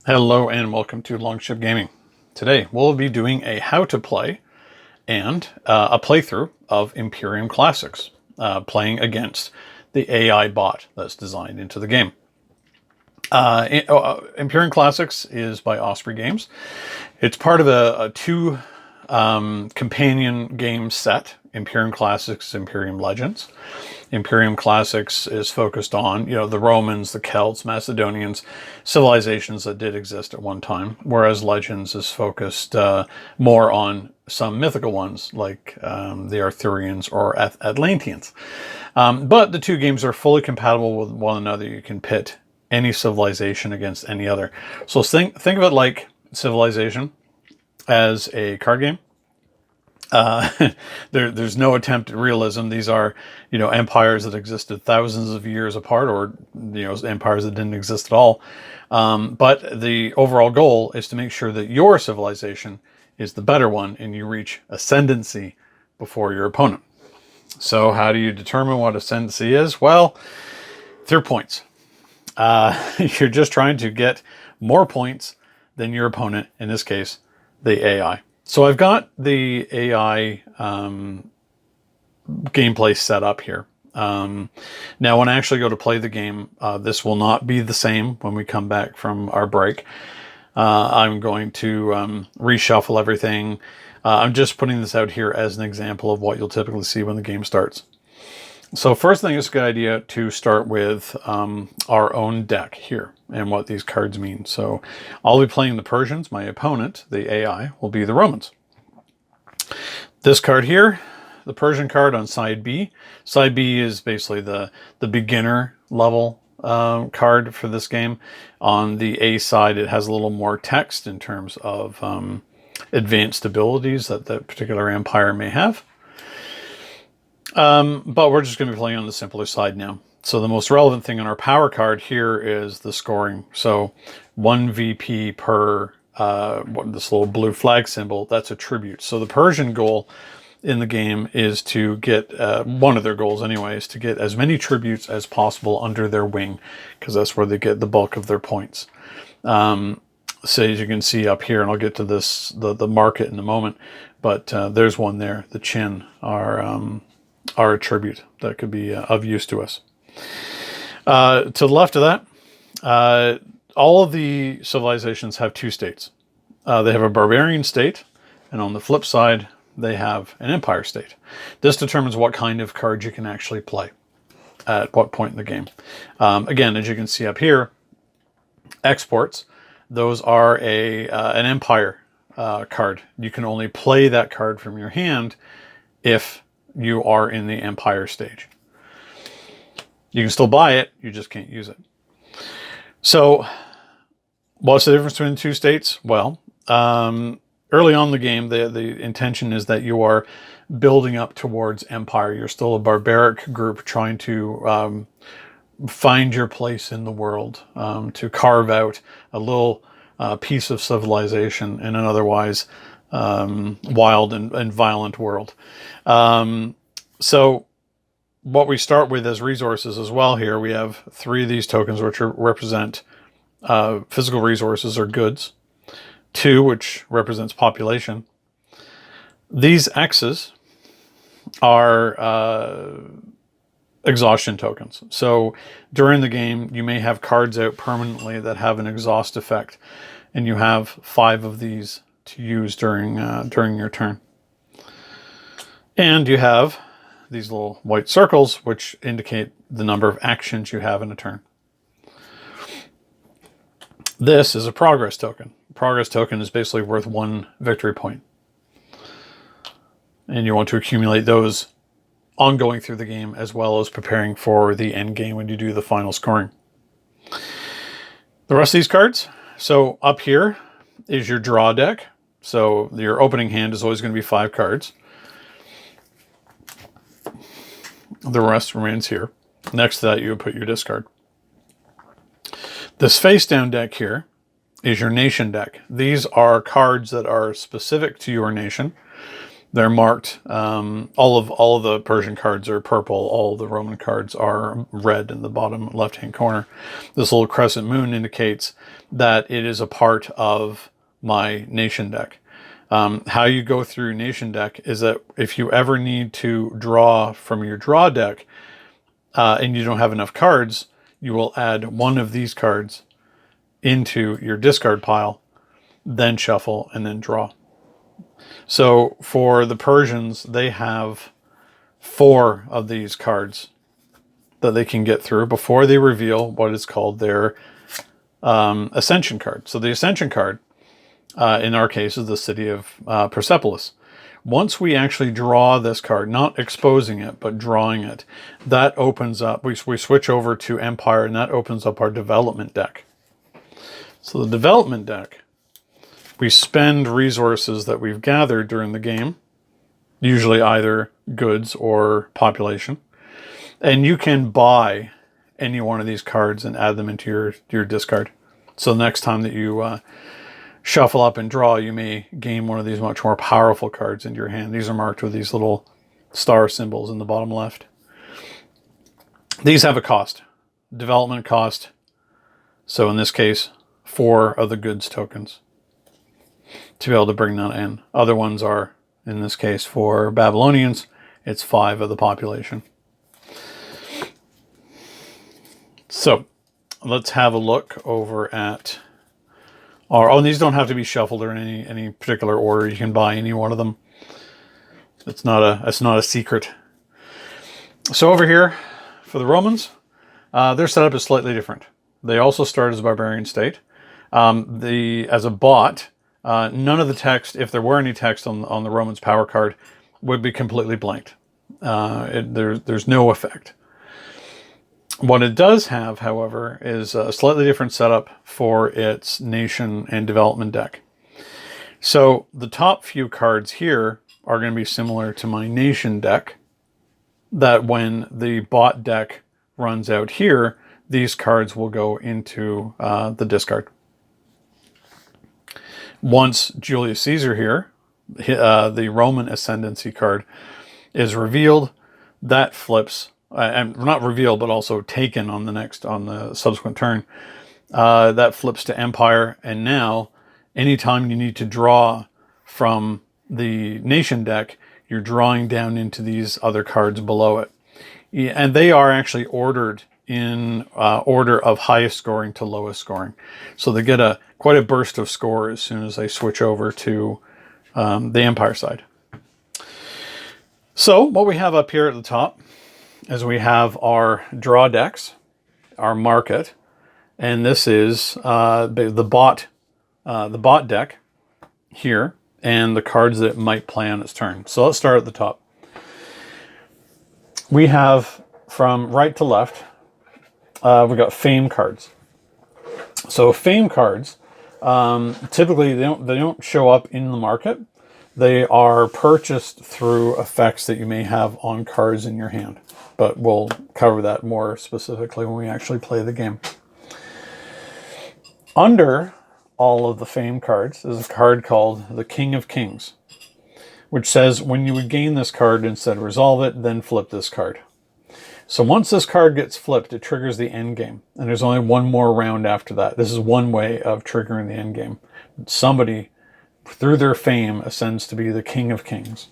Hello and welcome to Longship Gaming. Today we'll be doing a how to play and a playthrough of Imperium Classics, playing against the AI bot that's designed into the game. Imperium Classics is by Osprey Games. It's part of a two companion game set, Imperium Classics, Imperium Legends. Imperium Classics is focused on, the Romans, the Celts, Macedonians, civilizations that did exist at one time, whereas Legends is focused more on some mythical ones like the Arthurians or Atlanteans. But the two games are fully compatible with one another. You can pit any civilization against any other. So think of it like Civilization as a card game. There's no attempt at realism. These are, empires that existed thousands of years apart, or, empires that didn't exist at all. But the overall goal is to make sure that your civilization is the better one and you reach ascendancy before your opponent. So how do you determine what ascendancy is? Well, through points. You're just trying to get more points than your opponent, in this case, the AI. So I've got the AI gameplay set up here. Now, when I actually go to play the game, this will not be the same when we come back from our break. I'm going to reshuffle everything. I'm just putting this out here as an example of what you'll typically see when the game starts. So first thing, it's a good idea to start with our own deck here and what these cards mean. So I'll be playing the Persians. My opponent, the AI, will be the Romans. This card here, the Persian card on side B. Side B is basically the beginner level card for this game. On the A side, it has a little more text in terms of advanced abilities that that particular empire may have. But we're just going to be playing on the simpler side now. So the most relevant thing on our power card here is the scoring. So 1 VP per this little blue flag symbol, that's a tribute. So the Persian goal in the game is to get, one of their goals anyway, is to get as many tributes as possible under their wing, because that's where they get the bulk of their points. So as you can see up here, and I'll get to this, the market in a moment, but there's one there, the Chin, are a tribute that could be of use to us. To the left of that, all of the civilizations have two states. They have a barbarian state, and on the flip side, they have an empire state. This determines what kind of card you can actually play at what point in the game. Again, as you can see up here, exports, those are an empire card. You can only play that card from your hand if you are in the empire stage. You can still buy it, you just can't use it. So what's the difference between the two states? Well, early on in the game, the intention is that you are building up towards empire. You're still a barbaric group trying to find your place in the world, to carve out a little piece of civilization in an otherwise wild and violent world. So what we start with as resources as well here, we have 3 of these tokens which represent physical resources or goods, 2 which represents population. These X's are exhaustion tokens. So during the game, you may have cards out permanently that have an exhaust effect, and you have 5 of these to use during your turn. And you have these little white circles, which indicate the number of actions you have in a turn. This is a progress token. Progress token is basically worth 1 victory point. And you want to accumulate those ongoing through the game, as well as preparing for the end game when you do the final scoring. The rest of these cards, so up here is your draw deck. So your opening hand is always going to be 5 cards. The rest remains here. Next to that, you would put your discard. This face down deck here is your nation deck. These are cards that are specific to your nation. They're marked. All of the Persian cards are purple. All the Roman cards are red in the bottom left-hand corner. This little crescent moon indicates that it is a part of my nation deck. How you go through nation deck is that if you ever need to draw from your draw deck and you don't have enough cards, you will add one of these cards into your discard pile, then shuffle, and then draw. So for the Persians, they have 4 of these cards that they can get through before they reveal what is called their Ascension card. So the Ascension card, in our case, is the city of Persepolis. Once we actually draw this card, not exposing it, but drawing it, that opens up, we switch over to Empire, and that opens up our development deck. So the development deck, we spend resources that we've gathered during the game, usually either goods or population, and you can buy any one of these cards and add them into your discard. So the next time that you shuffle up and draw, you may gain one of these much more powerful cards into your hand. These are marked with these little star symbols in the bottom left. These have a cost, development cost. So in this case, 4 of the goods tokens to be able to bring that in. Other ones are, in this case, for Babylonians, it's 5 of the population. So let's have a look over at and these don't have to be shuffled or in any particular order. You can buy any one of them. It's not a secret. So over here, for the Romans, their setup is slightly different. They also start as a barbarian state. As a bot, none of the text, if there were any text on the Romans power card, would be completely blanked. There's no effect. What it does have, however, is a slightly different setup for its nation and development deck. So the top few cards here are going to be similar to my nation deck, that when the bot deck runs out here, these cards will go into the discard. Once Julius Caesar here, the Roman ascendancy card, is revealed, that flips, and not revealed, but also taken on the subsequent turn. That flips to Empire, and now, anytime you need to draw from the nation deck, you're drawing down into these other cards below it. And they are actually ordered in order of highest scoring to lowest scoring. So they get quite a burst of score as soon as they switch over to the Empire side. So what we have up here at the top is we have our draw decks, our market, and this is the bot deck here, and the cards that it might play on its turn. So let's start at the top. We have, from right to left, we've got fame cards. So fame cards, typically they don't show up in the market. They are purchased through effects that you may have on cards in your hand. But we'll cover that more specifically when we actually play the game. Under all of the fame cards is a card called the King of Kings, which says when you would gain this card, instead resolve it, then flip this card. So once this card gets flipped, it triggers the end game, and there's only one more round after that. This is one way of triggering the end game. Somebody, through their fame, ascends to be the King of Kings.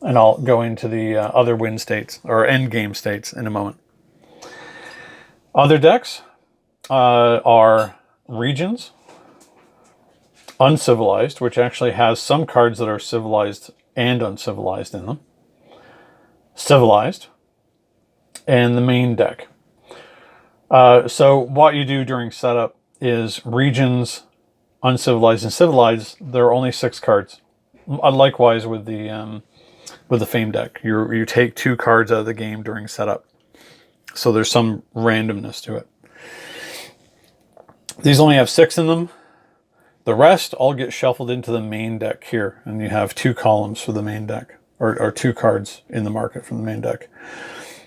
And I'll go into the other win states, or end game states, in a moment. Other decks are regions, uncivilized, which actually has some cards that are civilized and uncivilized in them, civilized, and the main deck. So what you do during setup is regions, uncivilized, and civilized. There are only 6 cards. Likewise with the fame deck, you take 2 cards out of the game during setup, so there's some randomness to it. These only have 6 in them. The rest all get shuffled into the main deck here, and you have 2 columns for the main deck, or 2 cards in the market from the main deck.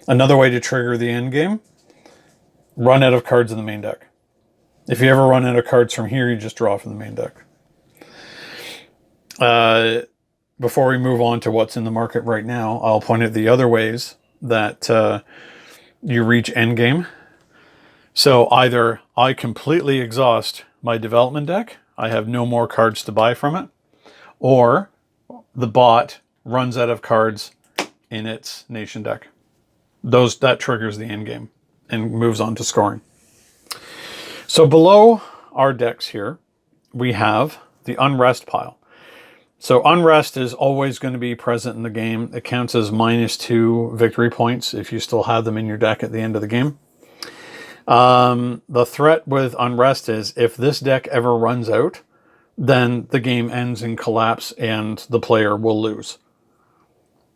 Another way to trigger the end game: run out of cards in the main deck. If you ever run out of cards from here, you just draw from the main deck. before we move on to what's in the market right now, I'll point out the other ways that you reach endgame. So either I completely exhaust my development deck, I have no more cards to buy from it, or the bot runs out of cards in its nation deck. That triggers the end game and moves on to scoring. So below our decks here, we have the unrest pile. So unrest is always going to be present in the game. It counts as -2 victory points if you still have them in your deck at the end of the game. The threat with unrest is if this deck ever runs out, then the game ends in collapse and the player will lose.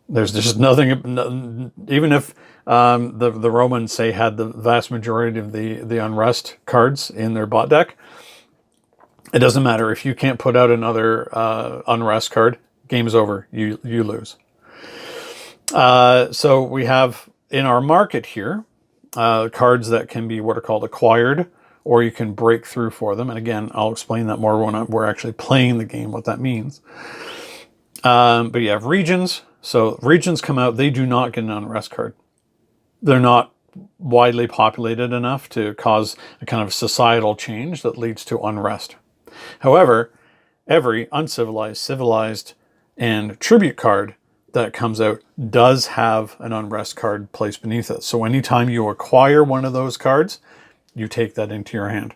There's just nothing, even if the Romans, say, had the vast majority of the unrest cards in their bot deck, it doesn't matter. If you can't put out another unrest card, game's over. You lose. So we have in our market here cards that can be what are called acquired, or you can break through for them. And again, I'll explain that more when we're actually playing the game, what that means. But you have regions. So regions come out, they do not get an unrest card. They're not widely populated enough to cause a kind of societal change that leads to unrest. However, every uncivilized, civilized, and tribute card that comes out does have an unrest card placed beneath it. So anytime you acquire one of those cards, you take that into your hand.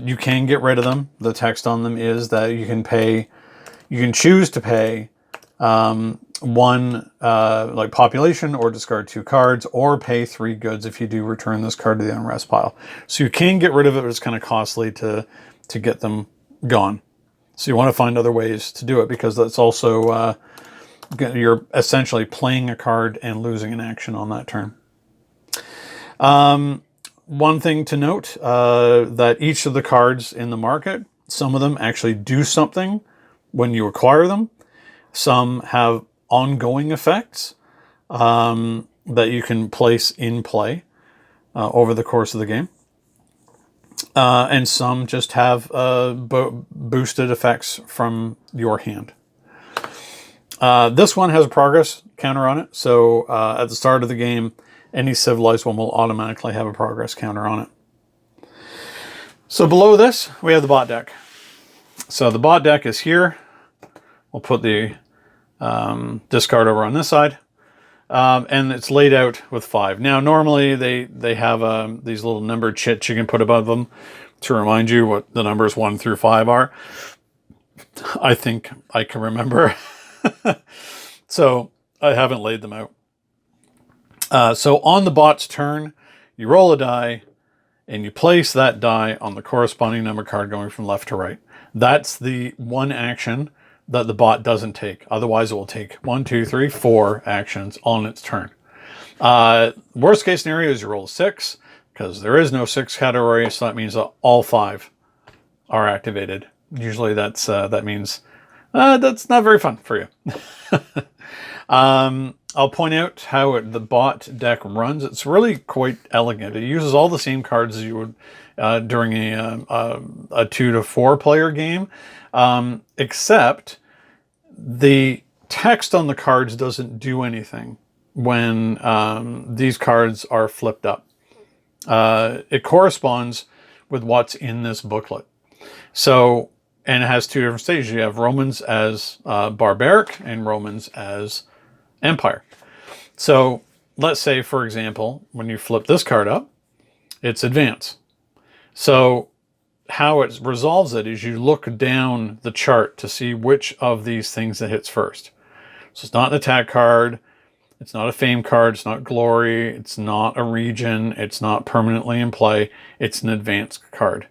You can get rid of them. The text on them is that you can choose to pay one like population, or discard 2 cards, or pay 3 goods if you do return this card to the unrest pile. So you can get rid of it, but it's kind of costly to get them gone. So you want to find other ways to do it, because that's also you're essentially playing a card and losing an action on that turn. One thing to note, that each of the cards in the market, some of them actually do something when you acquire them. Some have ongoing effects that you can place in play over the course of the game. And some just have boosted effects from your hand. This one has a progress counter on it. So at the start of the game, any civilized one will automatically have a progress counter on it. So below this, we have the bot deck. So the bot deck is here. We'll put the discard over on this side. And it's laid out with 5. Now, normally they have these little numbered chits you can put above them to remind you what the numbers 1 through 5 are. I think I can remember. So I haven't laid them out. So on the bot's turn, you roll a die and you place that die on the corresponding number card going from left to right. That's the one action that the bot doesn't take. Otherwise, it will take 1, 2, 3, 4 actions on its turn. Worst case scenario is you roll a 6, because there is no 6 category, so that means that all 5 are activated. Usually that means that's not very fun for you. I'll point out how the bot deck runs. It's really quite elegant. It uses all the same cards as you would during a 2 to 4 player game, except the text on the cards doesn't do anything when these cards are flipped up. It corresponds with what's in this booklet. So, and it has 2 different stages. You have Romans as barbaric and Romans as empire. So let's say, for example, when you flip this card up, it's advance. So how it resolves it is you look down the chart to see which of these things it hits first. So it's not an attack card, it's not a fame card, it's not glory, it's not a region, it's not permanently in play, it's an advanced card.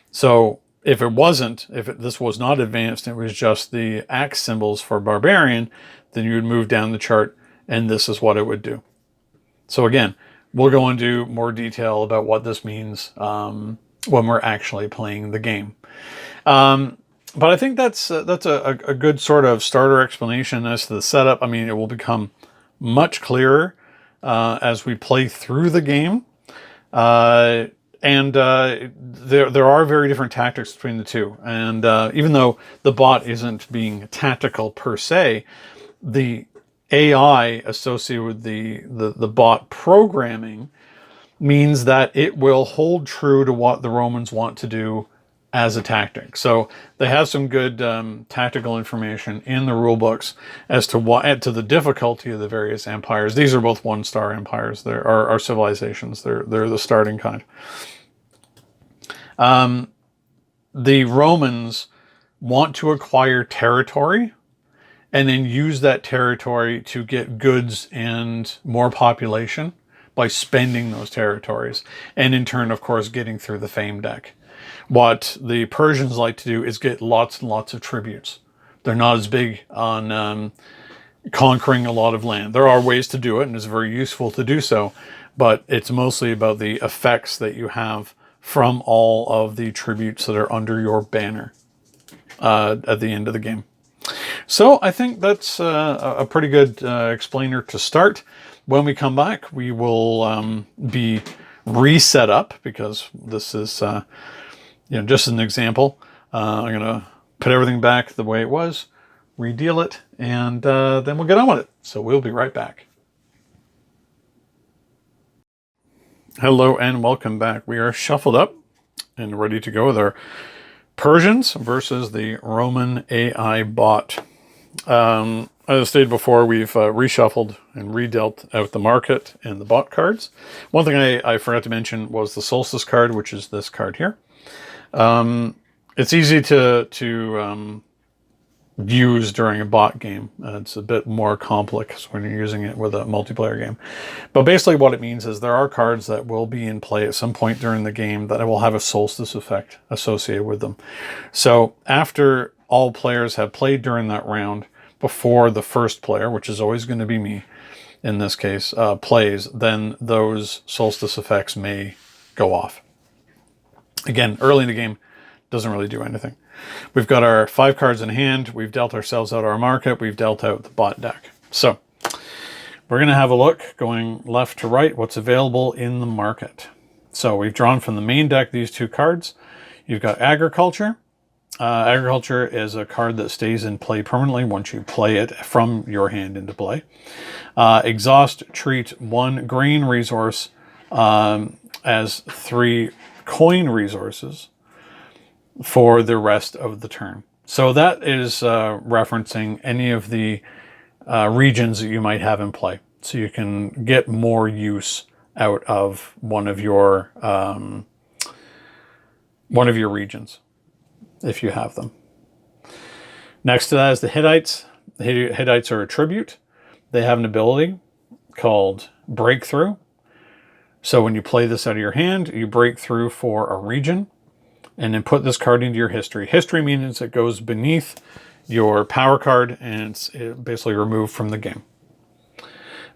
So if this was not advanced, it was just the axe symbols for barbarian, then you would move down the chart and this is what it would do. So again, we'll go into more detail about what this means when we're actually playing the game. But I think that's a good sort of starter explanation as to the setup. I mean, it will become much clearer as we play through the game. And there are very different tactics between the two. And even though the bot isn't being tactical per se, the AI associated with the bot programming means that it will hold true to what the Romans want to do as a tactic. So they have some good tactical information in the rule books as to what, to the difficulty of the various empires. These are both one-star empires. They're our civilizations. They're the starting kind. The Romans want to acquire territory and then use that territory to get goods and more population by spending those territories. And in turn, of course, getting through the fame deck. What the Persians like to do is get lots and lots of tributes. They're not as big on conquering a lot of land. There are ways to do it, and it's very useful to do so, but it's mostly about the effects that you have from all of the tributes that are under your banner at the end of the game. So I think that's a pretty good explainer to start. When we come back, we will be reset up, because this is just an example. I'm going to put everything back the way it was, redeal it, and then we'll get on with it. So we'll be right back. Hello and welcome back. We are shuffled up and ready to go with our Persians versus the Roman AI bot. As I stated before, we've reshuffled and redealt out the market and the bot cards. One thing I forgot to mention was the Solstice card, which is this card here. It's easy to use during a bot game. It's a bit more complex when you're using it with a multiplayer game. But basically what it means is there are cards that will be in play at some point during the game that will have a solstice effect associated with them. So after all players have played during that round, before the first player, which is always going to be me in this case, plays, then those solstice effects may go off. Again, early in the game, doesn't really do anything. We've got our 5 cards in hand. We've dealt ourselves out our market. We've dealt out the bot deck. So we're going to have a look going left to right, what's available in the market. So we've drawn from the main deck these 2 cards. You've got Agriculture. Agriculture is a card that stays in play permanently once you play it from your hand into play. Exhaust, treat 1 grain resource as 3 coin resources for the rest of the turn. So that is referencing any of the regions that you might have in play. So you can get more use out of one of your regions if you have them. Next to that is the Hittites. The Hittites are a tribute. They have an ability called Breakthrough. So when you play this out of your hand, you break through for a region and then put this card into your history. History means it goes beneath your power card and it's basically removed from the game.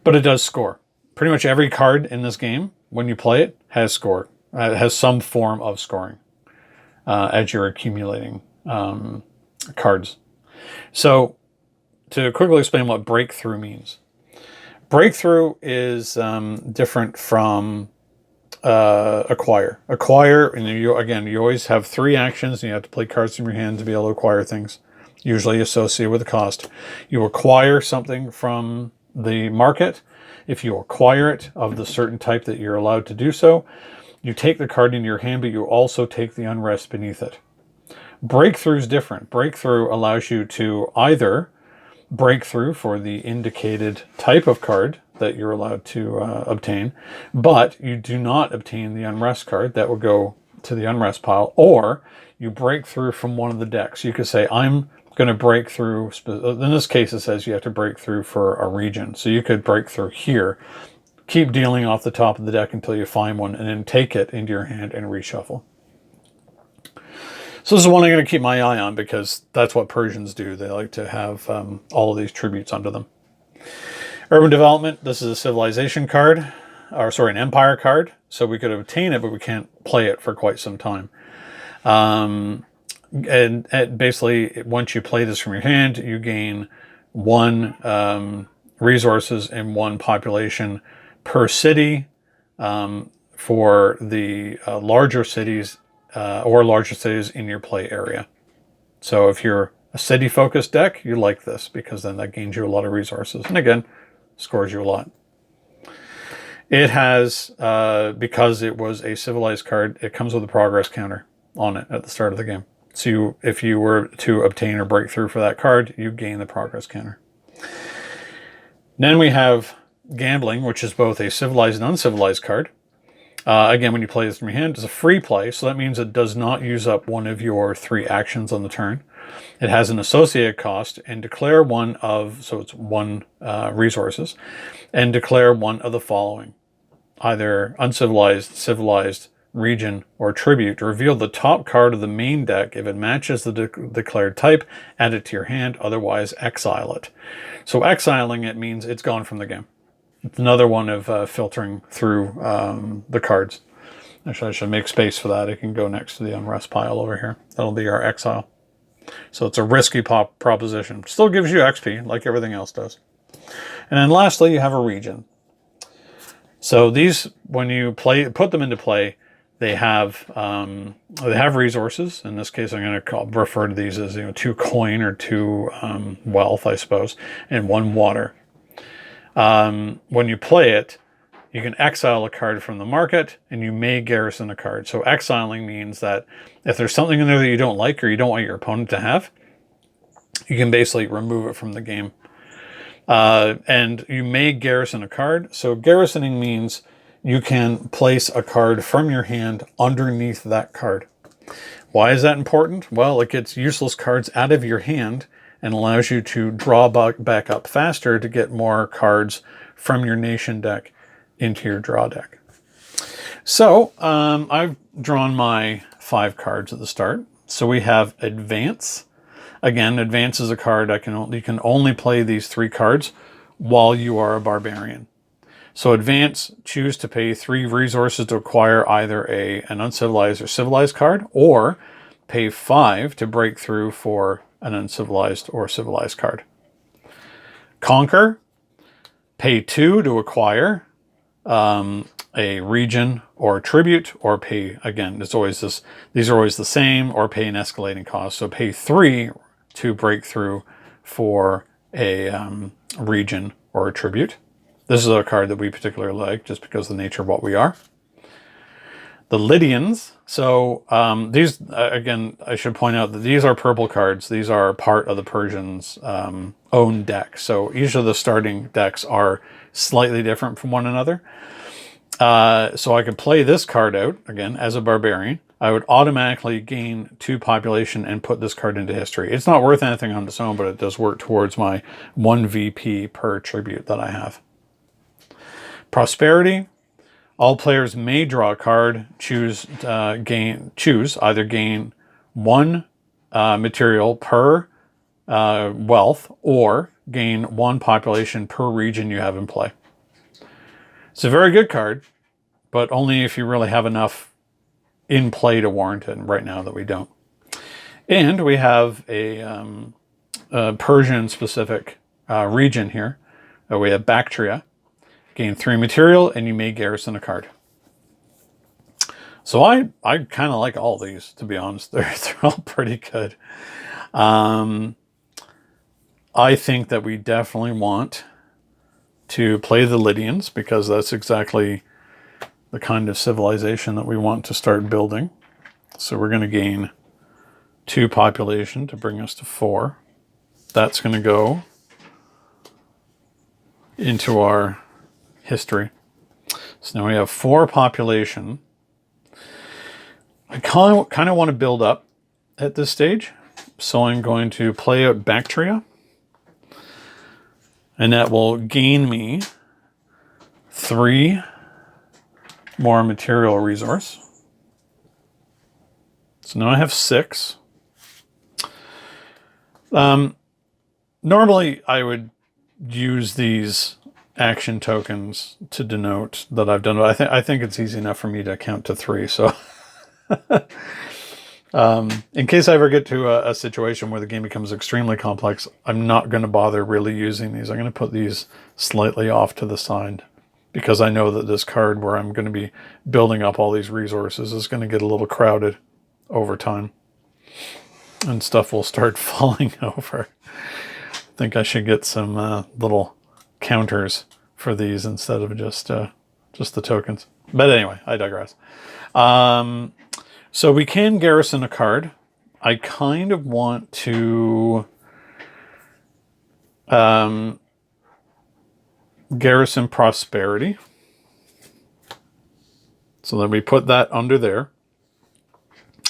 But it does score. Pretty much every card in this game, when you play it, has scored. It has some form of scoring as you're accumulating cards. So to quickly explain what breakthrough means. Breakthrough is different from acquire. Acquire, and you always have 3 actions, and you have to play cards from your hand to be able to acquire things, usually associated with a cost. You acquire something from the market. If you acquire it of the certain type that you're allowed to do so, you take the card into your hand, but you also take the unrest beneath it. Breakthrough is different. Breakthrough allows you to either break through for the indicated type of card that you're allowed to obtain, but you do not obtain the unrest card. That will go to the unrest pile, or you break through from one of the decks. You could say, I'm going to break through, in this case it says you have to break through for a region. So you could break through here, keep dealing off the top of the deck until you find one, and then take it into your hand and reshuffle. So this is one I'm going to keep my eye on because that's what Persians do. They like to have all of these tributes under them. Urban Development, this is a civilization card, or sorry, an empire card. So we could obtain it, but we can't play it for quite some time. And basically, once you play this from your hand, you gain 1 resources and 1 population per city for the larger cities or larger cities in your play area. So if you're a city-focused deck, you like this because then that gains you a lot of resources. And again, scores you a lot. It has, because it was a civilized card, it comes with a progress counter on it at the start of the game. So if you were to obtain or break through for that card, you gain the progress counter. Then we have Gambling, which is both a civilized and uncivilized card. Again, when you play this from your hand, it's a free play, so that means it does not use up one of your 3 actions on the turn. It has an associated cost, and declare one of, so it's 1 resources, and declare one of the following. Either uncivilized, civilized, region, or tribute. Reveal the top card of the main deck. If it matches the declared type, add it to your hand, otherwise exile it. So exiling it means it's gone from the game. It's another one of filtering through the cards. Actually, I should make space for that. It can go next to the unrest pile over here. That'll be our exile. So it's a risky proposition. Still gives you XP, like everything else does. And then lastly, you have a region. So these, when you put them into play, they have resources. In this case, I'm going to refer to these as 2 coin or 2 wealth, I suppose, and 1 water. When you play it, you can exile a card from the market, and you may garrison a card. So exiling means that if there's something in there that you don't like or you don't want your opponent to have, you can basically remove it from the game. And you may garrison a card. So garrisoning means you can place a card from your hand underneath that card. Why is that important? Well, it gets useless cards out of your hand and allows you to draw back up faster to get more cards from your nation deck into your draw deck. So I've drawn my 5 cards at the start. So we have Advance. Again, Advance is a card you can only play these 3 cards while you are a barbarian. So Advance, choose to pay 3 resources to acquire either an uncivilized or civilized card, or pay 5 to break through for an uncivilized or civilized card. Conquer, pay 2 to acquire a region or a tribute, or pay, again, these are always the same, or pay an escalating cost. So pay 3 to break through for a region or a tribute. This is a card that we particularly like just because of the nature of what we are. The Lydians. So these, again, I should point out that these are purple cards. These are part of the Persians' own deck. So each of the starting decks are slightly different from one another. So I could play this card out, again, as a barbarian. I would automatically gain 2 population and put this card into history. It's not worth anything on its own, but it does work towards my 1 VP per tribute that I have. Prosperity. All players may draw a card, choose either gain 1 material per wealth, or gain 1 population per region you have in play. It's a very good card, but only if you really have enough in play to warrant it, and right now that we don't. And we have a Persian-specific region here. We have Bactria. Gain 3 material, and you may garrison a card. So I kind of like all these, to be honest. They're all pretty good. I think that we definitely want to play the Lydians, because that's exactly the kind of civilization that we want to start building. So we're going to gain 2 population to bring us to 4. That's going to go into our history. So now we have 4 population. I kind of want to build up at this stage. So I'm going to play out Bactria. And that will gain me 3 more material resource. So now I have 6. Normally I would use these action tokens to denote that I've done, but I think it's easy enough for me to count to 3. So in case I ever get to a situation where the game becomes extremely complex, I'm not going to bother really using these. I'm going to put these slightly off to the side because I know that this card where I'm going to be building up all these resources is going to get a little crowded over time. And stuff will start falling over. I think I should get some little counters for these instead of just the tokens. But anyway, I digress. So we can garrison a card. I kind of want to garrison prosperity. So then we put that under there.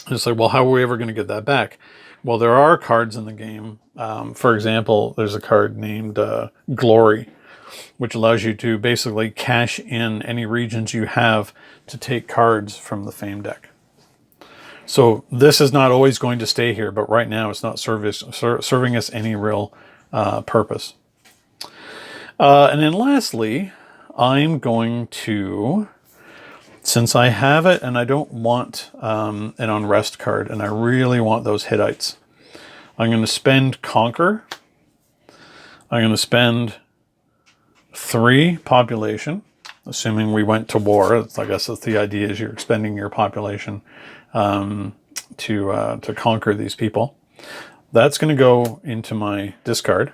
It's like, well, how are we ever going to get that back? Well, there are cards in the game. For example, there's a card named Glory, which allows you to basically cash in any regions you have to take cards from the Fame deck. So this is not always going to stay here, but right now it's not serving us any real purpose. And then lastly, I'm going to, since I have it and I don't want an unrest card, and I really want those Hittites, I'm going to spend Conquer. I'm going to spend 3 population, assuming we went to war. I guess that's the idea, is you're expending your population to conquer these people. That's going to go into my discard,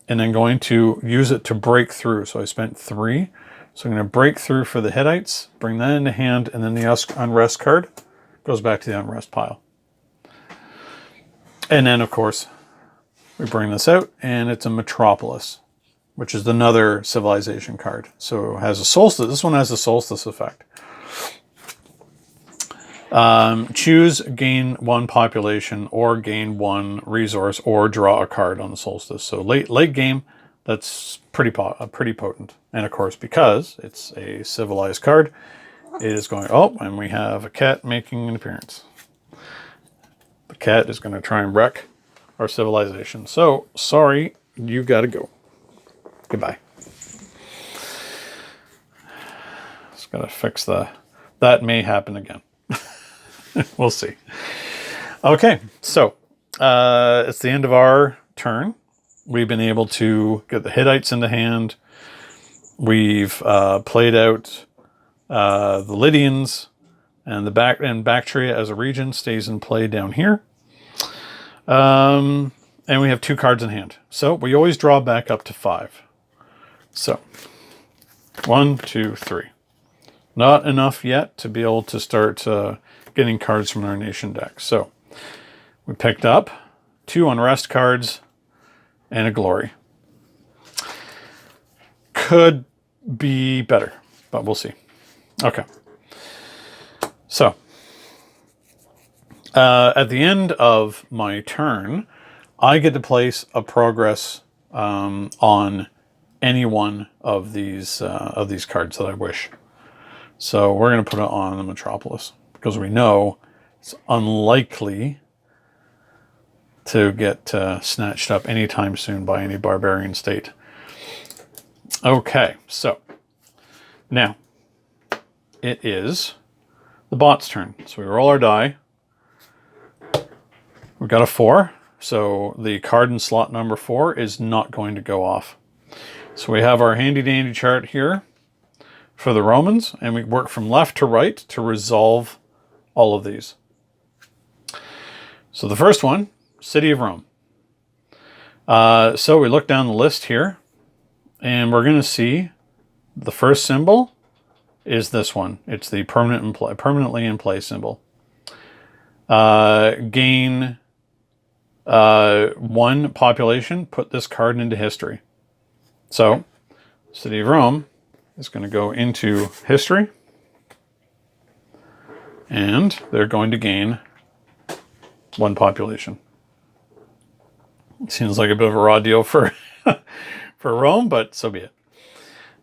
and then going to use it to break through. So I spent 3. So I'm going to break through for the Hittites, bring that into hand, and then the unrest card goes back to the unrest pile. And then, of course, we bring this out, and it's a Metropolis, which is another civilization card. So it has a solstice. This one has a solstice effect. Choose gain 1 population or gain 1 resource or draw a card on the solstice. So late game, that's pretty potent. And of course, because it's a civilized card, it is going, oh, and we have a cat making an appearance. The cat is going to try and wreck our civilization. So, sorry, you got to go. Goodbye. Just got to fix that may happen again. We'll see. Okay, so it's the end of our turn. We've been able to get the Hittites into hand. We've played out the Lydians, and Bactria as a region stays in play down here. And we have 2 cards in hand. So we always draw back up to 5. So 1, 2, 3. Not enough yet to be able to start getting cards from our nation deck. So we picked up 2 unrest cards and a glory. Could be better, but we'll see. Okay. So at the end of my turn, I get to place a progress on any one of these cards that I wish. So we're going to put it on the Metropolis, because we know it's unlikely to get snatched up anytime soon by any barbarian state. Okay, so now it is the bot's turn. So we roll our die. We've got a 4, so the card in slot number 4 is not going to go off. So we have our handy dandy chart here for the Romans, and we work from left to right to resolve all of these. So the first one, City of Rome. So we look down the list here, and we're going to see the first symbol is this one. It's the permanently in play symbol. Gain 1 population, put this card into history. So City of Rome is going to go into history, and they're going to gain 1 population. Seems like a bit of a raw deal for for Rome, but so be it.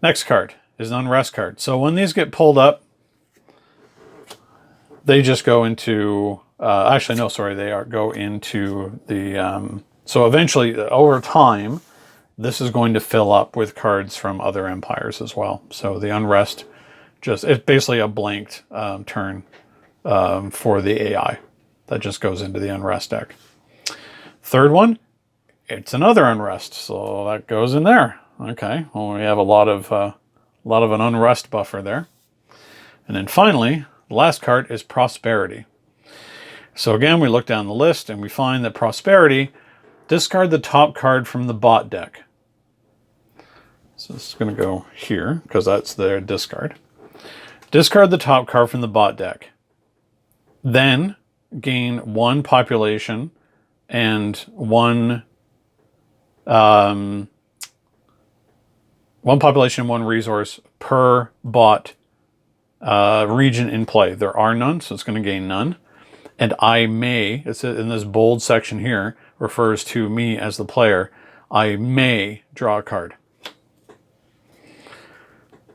Next card is an unrest card. So when these get pulled up, they just go into go into the so eventually, over time, this is going to fill up with cards from other empires as well. So the unrest, it's basically a blanked turn for the AI that just goes into the unrest deck. Third one, it's another unrest, so that goes in there. Okay, well, we have a lot of A lot of an unrest buffer there. And then finally, the last card is Prosperity. So again, we look down the list and we find that Prosperity, discard the top card from the bot deck. So this is going to go here because that's their discard. Discard the top card from the bot deck. Then gain 1 population and 1 population, 1 resource per bot region in play. There are none, so it's going to gain none. And I may, it's in this bold section here, refers to me as the player. I may draw a card.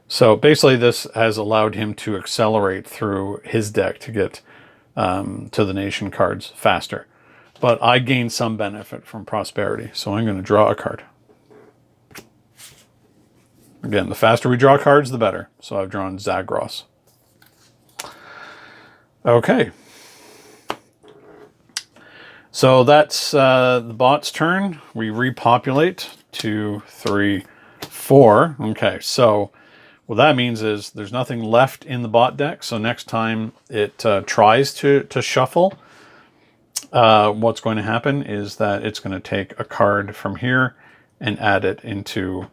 So basically this has allowed him to accelerate through his deck to get to the nation cards faster. But I gain some benefit from Prosperity, so I'm going to draw a card. Again, the faster we draw cards, the better. So I've drawn Zagros. Okay. So that's the bot's turn. We repopulate 2, 3, 4. Okay, so what that means is there's nothing left in the bot deck. So next time it tries to shuffle, what's going to happen is that it's going to take a card from here and add it into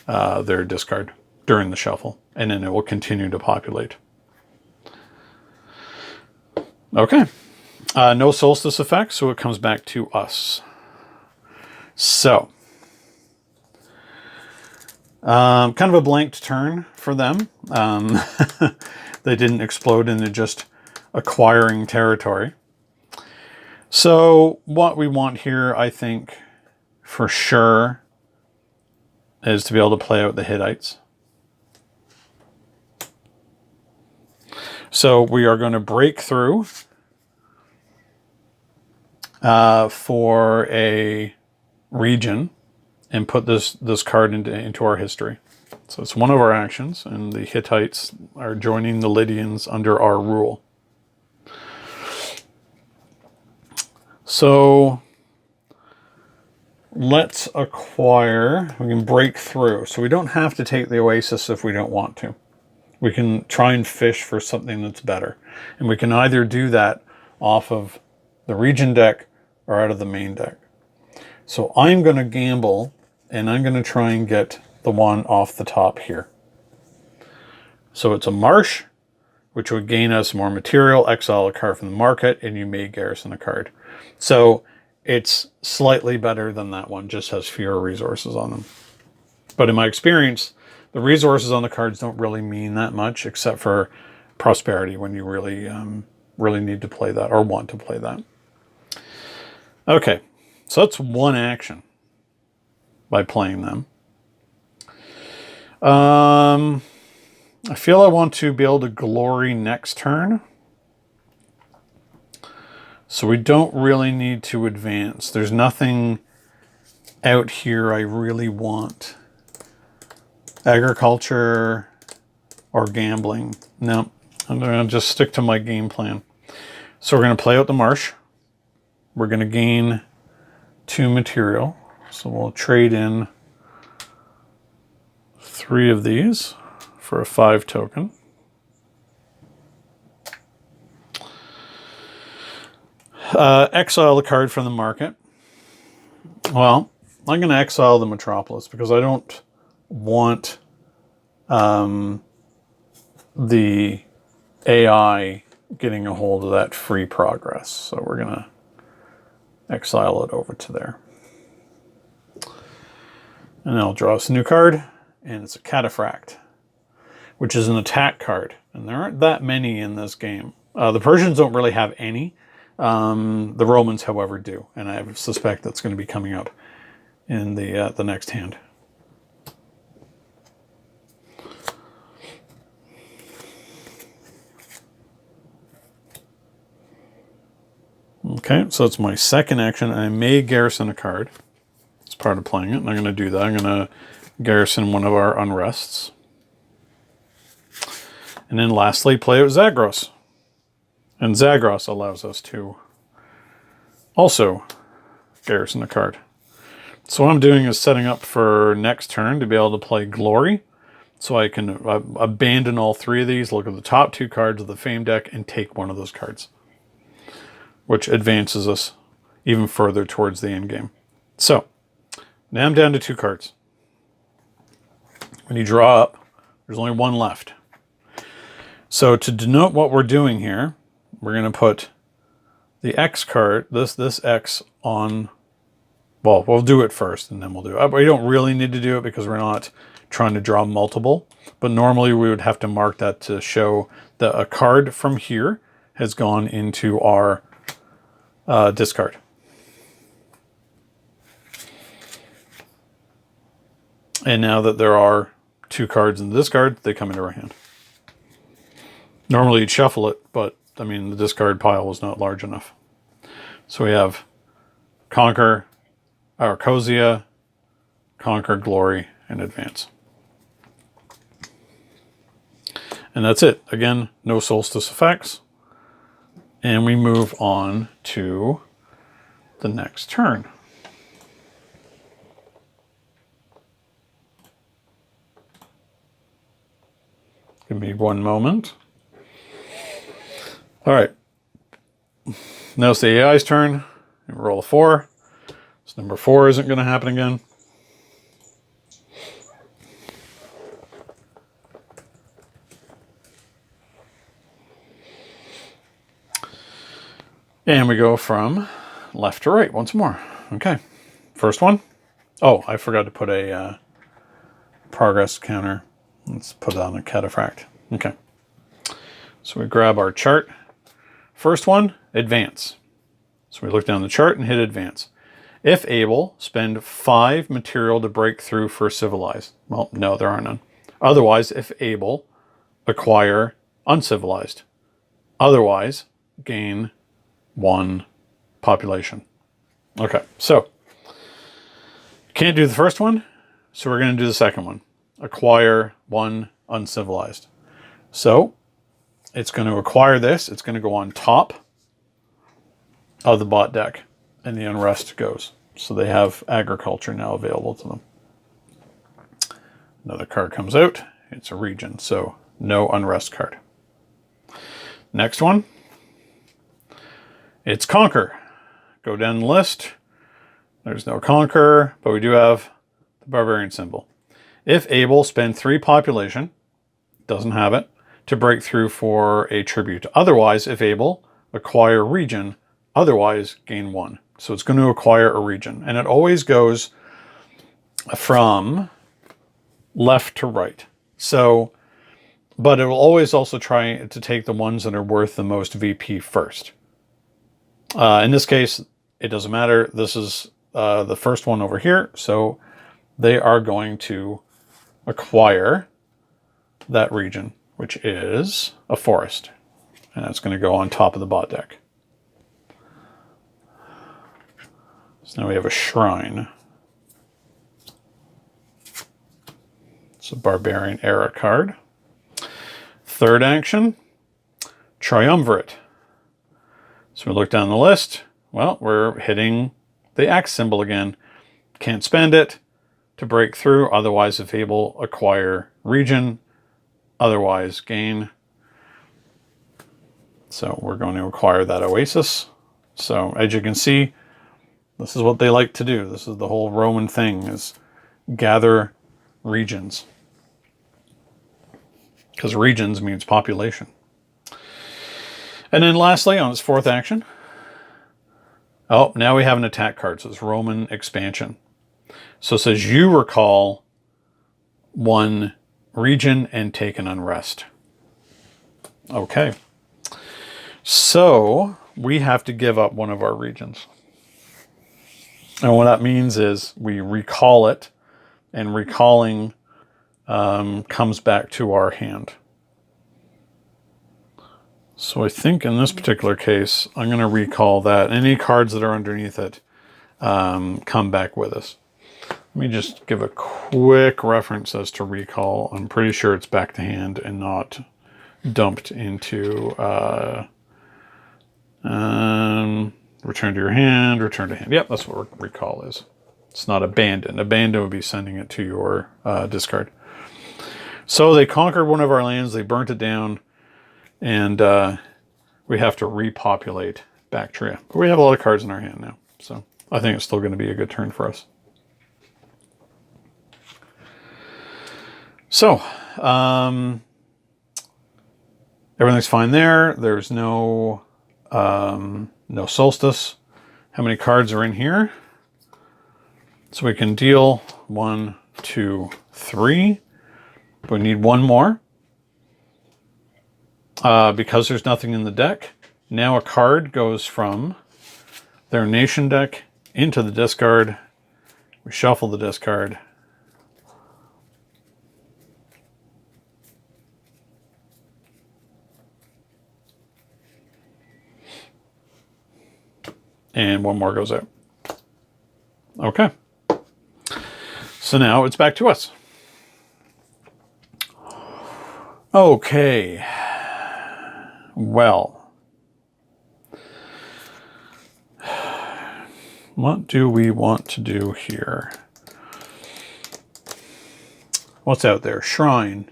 their discard during the shuffle. And then it will continue to populate. Okay. No solstice effect, so it comes back to us. So, kind of a blanked turn for them. They didn't explode into just acquiring territory. So, what we want here, I think, for sure, is to be able to play out the Hittites. So, we are going to break through for a region and put this card into our history. So it's one of our actions, and the Hittites are joining the Lydians under our rule. So let's acquire, we can break through. So we don't have to take the Oasis if we don't want to. We can try and fish for something that's better. And we can either do that off of the region deck or out of the main deck. So I'm going to gamble, and I'm going to try and get the one off the top here. So it's a marsh, which would gain us more material, exile a card from the market, and you may garrison a card. So it's slightly better than that one, just has fewer resources on them. But in my experience, the resources on the cards don't really mean that much, except for Prosperity when you really, really need to play that or want to play that. Okay, so that's one action by playing them. I feel I want to be able to glory next turn. So we don't really need to advance. There's nothing out here I really want. Agriculture or gambling. No, I'm going to just stick to my game plan. So we're going to play out the marsh. We're going to gain 2 material. So we'll trade in 3 of these for a 5 token. Exile the card from the market. Well, I'm going to exile the Metropolis because I don't want the AI getting a hold of that free progress. So we're going to exile it over to there. And I'll draw us a new card, and it's a Cataphract, which is an attack card. And there aren't that many in this game. The Persians don't really have any. The Romans, however, do. And I suspect that's going to be coming up in the next hand. Okay, so it's my second action. I may garrison a card. It's part of playing it, and I'm going to do that. I'm going to garrison one of our unrests. And then lastly, play out Zagros. And Zagros allows us to also garrison a card. So what I'm doing is setting up for next turn to be able to play Glory. So I can abandon all three of these, look at the top two cards of the Fame deck, and take one of those cards, which advances us even further towards the end game. So now I'm down to 2 cards. When you draw up, there's only 1 left. So to denote what we're doing here, we're going to put the X card, this X on, well, we'll do it first and then we'll do it. We don't really need to do it because we're not trying to draw multiple, but normally we would have to mark that to show that a card from here has gone into our discard. And now that there are 2 cards in the discard, they come into our hand. Normally you'd shuffle it, but I mean the discard pile was not large enough. So we have Conquer, Arcosia, Conquer, Glory, and Advance. And that's it. Again, no solstice effects. And we move on to the next turn. Give me 1 moment. All right. Now it's the AI's turn. Roll a 4. So number 4 isn't going to happen again. And we go from left to right once more. Okay. First one. Oh, I forgot to put a progress counter. Let's put it on a cataphract. Okay. So we grab our chart. First one, advance. So we look down the chart and hit advance. If able, spend 5 material to break through for civilized. Well, no, there are none. Otherwise, if able, acquire uncivilized. Otherwise, gain 1 population. Okay, so can't do the first one, so we're going to do the second one. Acquire 1 uncivilized. So it's going to acquire this. It's going to go on top of the bot deck, and the unrest goes. So they have agriculture now available to them. Another card comes out. It's a region, so no unrest card. Next one. It's Conquer. Go down the list. There's no Conquer, but we do have the Barbarian symbol. If able, spend 3 population. Doesn't have it. To break through for a tribute. Otherwise, if able, acquire region. Otherwise, gain 1. So it's going to acquire a region. And it always goes from left to right. So, but it will always also try to take the ones that are worth the most VP first. In this case, it doesn't matter. This is the first one over here. So they are going to acquire that region, which is a forest. And that's going to go on top of the bot deck. So now we have a shrine. It's a Barbarian era card. Third action, Triumvirate. So we look down the list. Well, we're hitting the X symbol again. Can't spend it to break through. Otherwise, if able, acquire region. Otherwise, gain. So we're going to acquire that oasis. So as you can see, this is what they like to do. This is the whole Roman thing, is gather regions. Because regions means population. And then lastly, on its fourth action, oh, now we have an attack card. So it's Roman expansion. So it says you recall 1 region and take an unrest. Okay. So we have to give up one of our regions. And what that means is we recall it, and recalling comes back to our hand. So I think in this particular case, I'm going to recall that. Any cards that are underneath it come back with us. Let me just give a quick reference as to recall. I'm pretty sure it's back to hand and not dumped into return to your hand, return to hand. Yep, that's what recall is. It's not abandon. Abandon would be sending it to your discard. So they conquered one of our lands, they burnt it down, and we have to repopulate Bactria. But we have a lot of cards in our hand now, so I think it's still going to be a good turn for us. So, everything's fine there. There's no solstice. How many cards are in here? So we can deal 1, 2, 3. But we need one more. Because there's nothing in the deck, now a card goes from their nation deck into the discard. We shuffle the discard. And one more goes out. Okay. So now it's back to us. Okay. Well. What do we want to do here? What's out there? Shrine.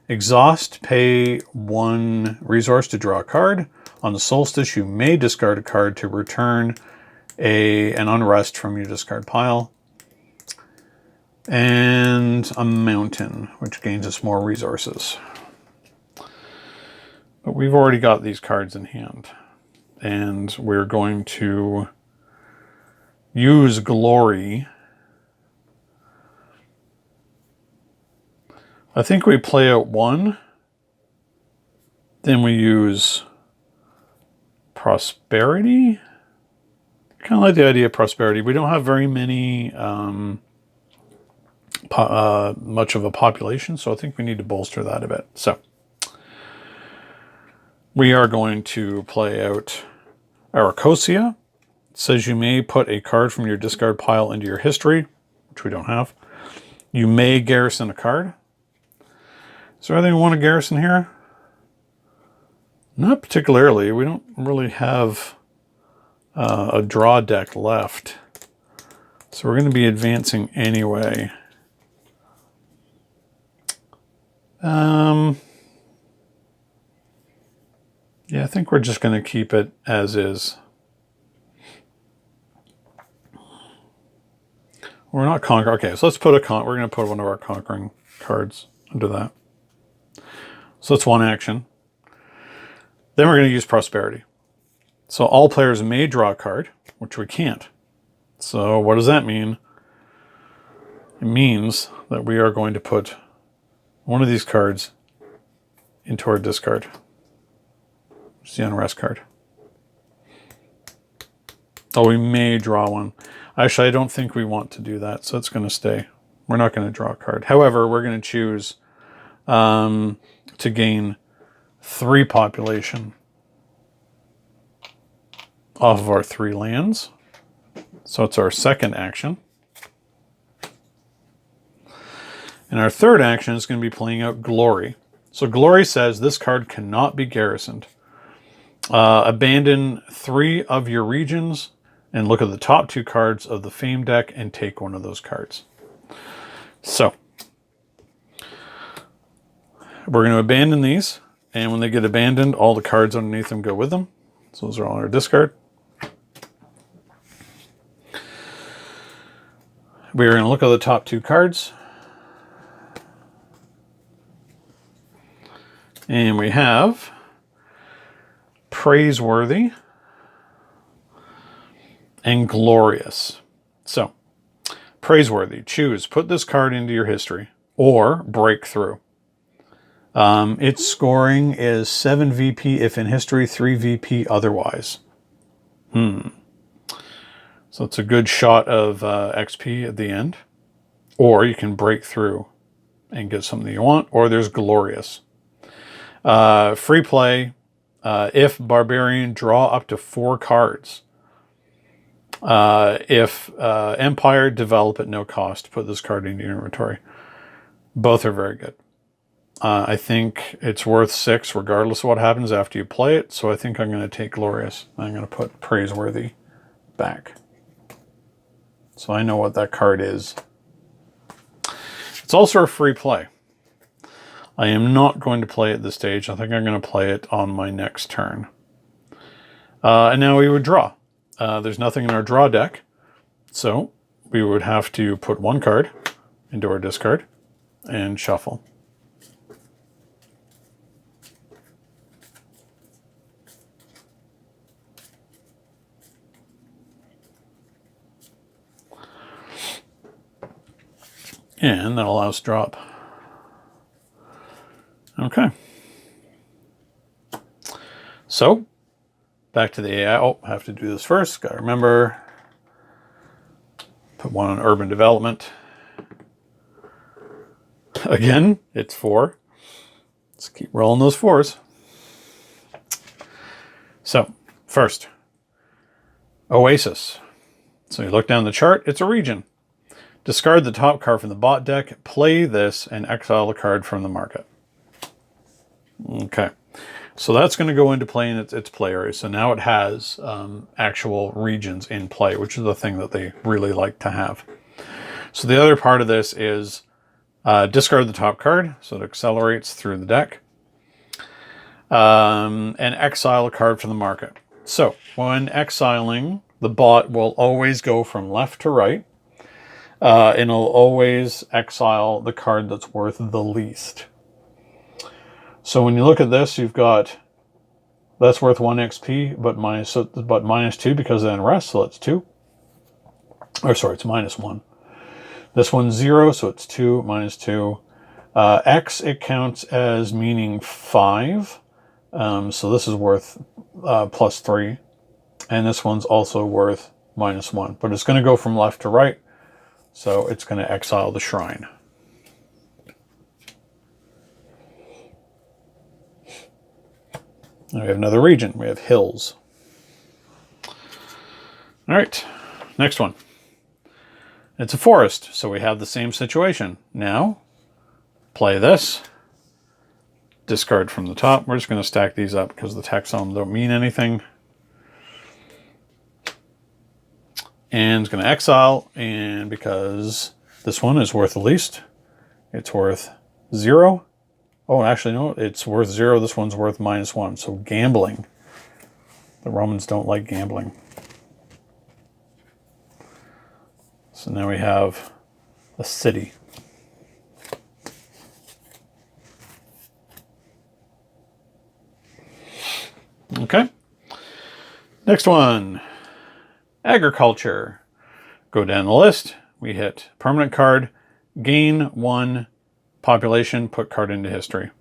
Exhaust, pay 1 resource to draw a card. On the solstice, you may discard a card to return an unrest from your discard pile. And a mountain, which gains us more resources. But we've already got these cards in hand. And we're going to use Glory. I think we play out 1. Then we use Prosperity. Kind of like the idea of Prosperity. We don't have very many, much of a population, so I think we need to bolster that a bit. So we are going to play out Aracosia. It says you may put a card from your discard pile into your history, which we don't have. You may garrison a card. Is there anything we want to garrison here? Not particularly. We don't really have a draw deck left. So we're going to be advancing anyway. Yeah, I think we're just going to keep it as is. We're not conquering. Okay, so let's put we're going to put one of our conquering cards under that. So that's one action. Then we're going to use Prosperity. So all players may draw a card, which we can't. So what does that mean? It means that we are going to put one of these cards into our discard. It's the Unrest card. Oh, we may draw one. Actually, I don't think we want to do that, so it's going to stay. We're not going to draw a card. However, we're going to choose to gain 3 population off of our 3 lands. So it's our second action. And our third action is going to be playing out Glory. So Glory says this card cannot be garrisoned. Abandon 3 of your regions and look at the top 2 cards of the Fame deck and take one of those cards. So we're going to abandon these, and when they get abandoned, all the cards underneath them go with them. So those are all in our discard. We're going to look at the top 2 cards. And we have Praiseworthy and Glorious. So, Praiseworthy. Choose. Put this card into your history or Breakthrough. Its scoring is 7 VP if in history, 3 VP otherwise. So it's a good shot of XP at the end. Or you can break through and get something you want. Or there's Glorious. Free play. If Barbarian, draw up to 4 cards. If Empire, develop at no cost. Put this card in your inventory. Both are very good. I think it's worth 6 regardless of what happens after you play it. So I think I'm going to take Glorious. I'm going to put Praiseworthy back. So I know what that card is. It's also a free play. I am not going to play at this stage. I think I'm going to play it on my next turn. And now we would draw. There's nothing in our draw deck, so we would have to put one card into our discard and shuffle. And that'll allow us to drop. Okay. So, back to the AI. Oh, I have to do this first. Got to remember. Put one on urban development. Again, it's 4. Let's keep rolling those 4s. So, first, Oasis. So you look down the chart, it's a region. Discard the top card from the bot deck, play this, and exile a card from the market. Okay, so that's going to go into play in its play area. So now it has actual regions in play, which is the thing that they really like to have. So the other part of this is discard the top card, so it accelerates through the deck, and exile a card from the market. So when exiling, the bot will always go from left to right, and it'll always exile the card that's worth the least. So when you look at this, you've got that's worth 1 XP, but minus 2 because of unrest, so that's 2. Or sorry, it's minus 1. This one's 0, so it's 2 minus 2. X, it counts as meaning 5. So this is worth plus 3. And this one's also worth minus 1. But it's going to go from left to right, so it's going to exile the shrine. And we have another region. We have hills. All right, next one. It's a forest, so we have the same situation. Now, play this. Discard from the top. We're just going to stack these up because the text on them don't mean anything. And it's going to exile, and because this one is worth the least, it's worth 0. Oh, actually, no, it's worth 0. This one's worth minus 1. So gambling. The Romans don't like gambling. So now we have a city. Okay. Next one. Agriculture. Go down the list. We hit permanent card. Gain 1 population. Put card into history.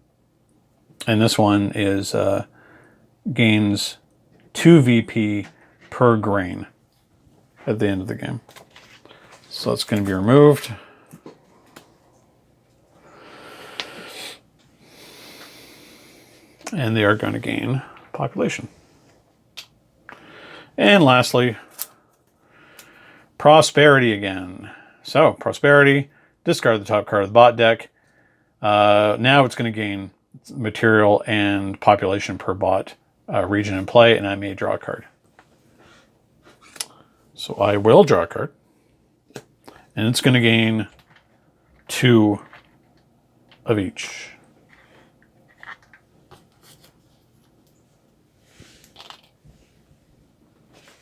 And this one is gains 2 VP per grain at the end of the game. So it's going to be removed. And they are going to gain population. And lastly, prosperity again. So prosperity, discard the top card of the bot deck. Now it's going to gain material and population per bot region in play, and I may draw a card. So I will draw a card. And it's going to gain 2 of each.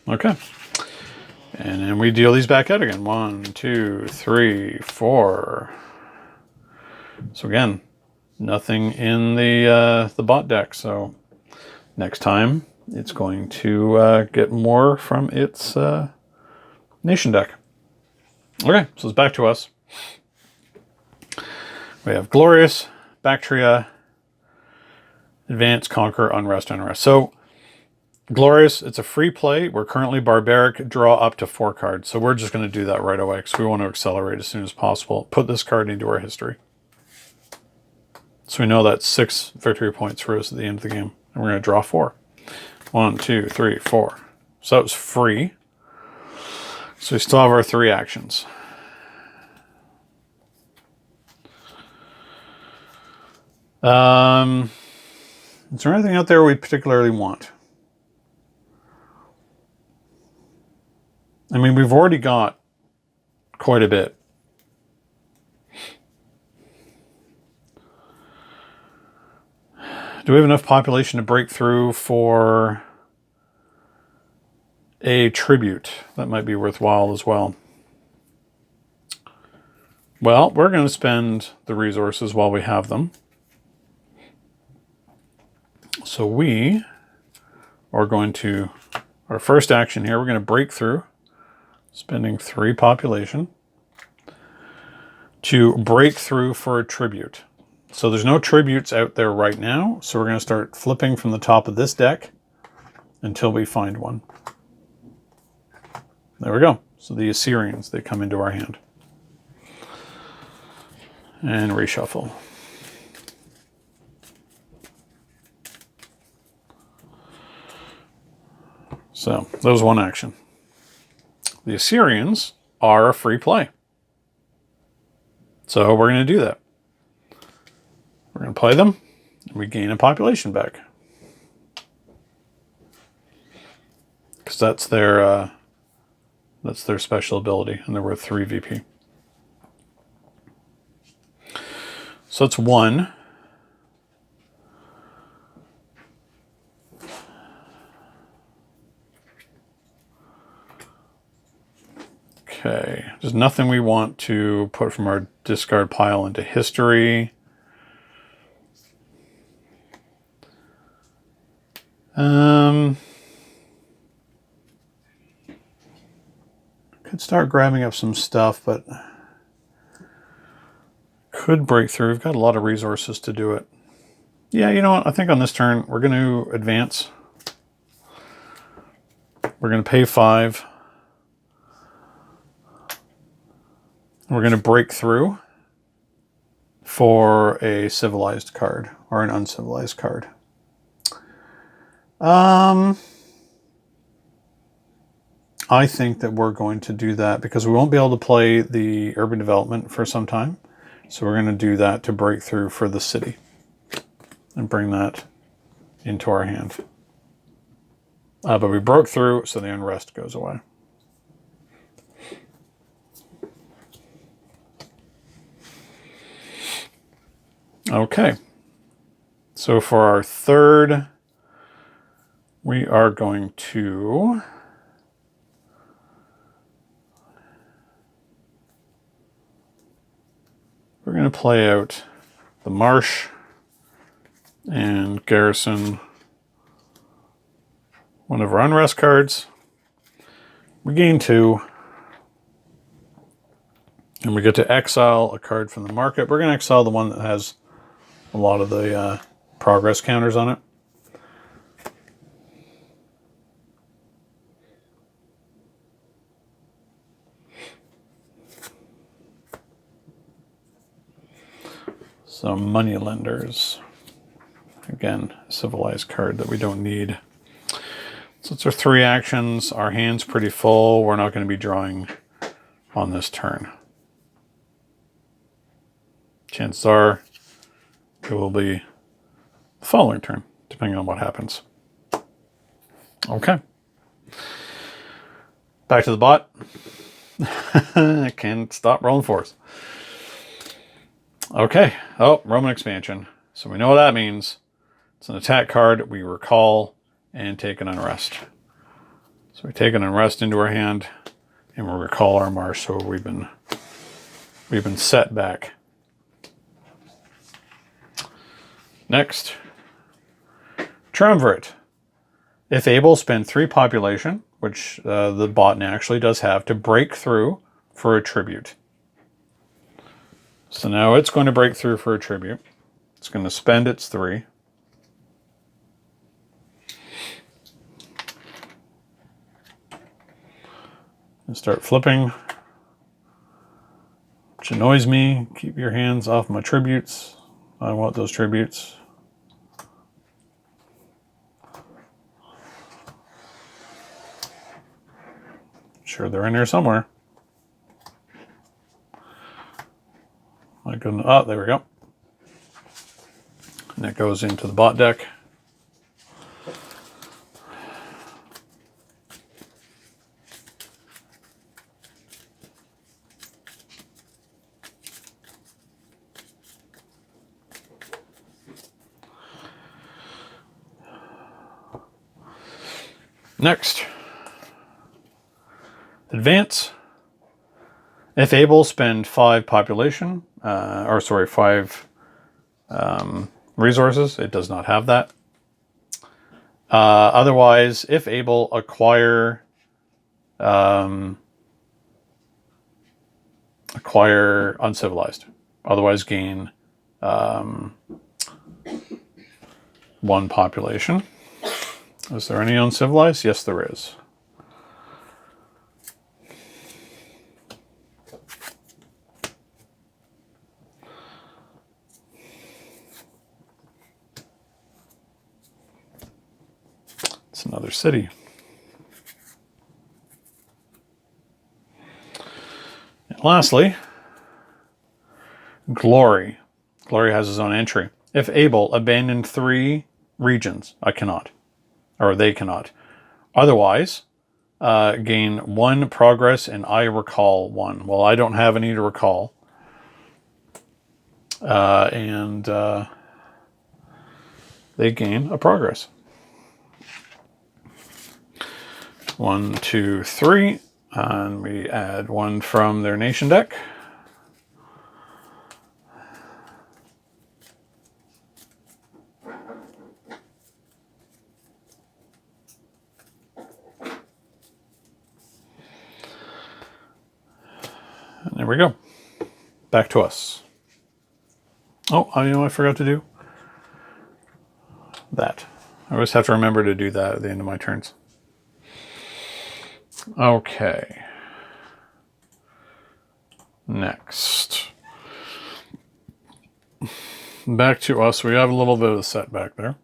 Okay. And then we deal these back out again. 1, 2, 3, 4. So again, nothing in the bot deck. So next time it's going to get more from its nation deck. Okay, so it's back to us. We have Glorious, Bactria, Advance, Conquer, Unrest, Unrest. So Glorious, it's a free play. We're currently Barbaric, draw up to 4 cards. So we're just going to do that right away because we want to accelerate as soon as possible. Put this card into our history. So we know that's 6 victory points for us at the end of the game. And we're going to draw 4. 1, 2, 3, 4. So it's free. So we still have our 3 actions. Is there anything out there we particularly want? I mean, we've already got quite a bit. Do we have enough population to break through for a tribute? That might be worthwhile as well. Well, we're going to spend the resources while we have them. So we are going to, our first action here, we're going to break through, spending 3 population to break through for a tribute. So there's no tributes out there right now, so we're going to start flipping from the top of this deck until we find one. There we go. So the Assyrians, they come into our hand. And reshuffle. So that was one action. The Assyrians are a free play. So we're going to do that. We're going to play them, and we gain a population back. Because that's their special ability, and they're worth 3 VP. So it's 1. Okay, there's nothing we want to put from our discard pile into history. Could start grabbing up some stuff, but could break through. We've got a lot of resources to do it. Yeah, you know what? I think on this turn, we're going to advance. We're going to pay 5. We're going to break through for a civilized card or an uncivilized card. I think that we're going to do that because we won't be able to play the urban development for some time. So we're going to do that to break through for the city and bring that into our hand. But we broke through, so the unrest goes away. Okay. So for our third, we are going to we're going to play out the marsh and garrison one of our unrest cards. We gain 2. And we get to exile a card from the market. We're going to exile the one that has a lot of the progress counters on it. So moneylenders. Again, a civilized card that we don't need. So it's our 3 actions. Our hand's pretty full. We're not going to be drawing on this turn. Chances are it will be the following turn, depending on what happens. Okay. Back to the bot. I can't stop rolling 4s. Okay. Oh, Roman expansion. So we know what that means. It's an attack card. We recall and take an unrest. So we take an unrest into our hand and we'll recall our marsh. So we've been set back. Next, triumvirate. If able, spend 3 population, which the bot actually does have, to break through for a tribute. So now it's going to break through for a tribute. It's going to spend its 3. And start flipping, which annoys me. Keep your hands off my tributes. I want those tributes. Sure, they're in there somewhere. I couldn't. Oh, there we go. And it goes into the bot deck. Next. Advance. If able, spend 5 population, 5 resources. It does not have that. Otherwise, if able, acquire uncivilized. Otherwise, gain 1 population. Is there any uncivilized? Yes, there is. It's another city. And lastly, Glory. Glory has his own entry. If able, abandon 3 regions. I cannot. Or they cannot. Otherwise, gain 1 progress and I recall 1. Well, I don't have any to recall. They gain a progress. 1, 2, 3. And we add 1 from their nation deck. And there we go. Back to us. Oh, I forgot to do that. I always have to remember to do that at the end of my turns. Okay. Next. Back to us. We have a little bit of a setback there.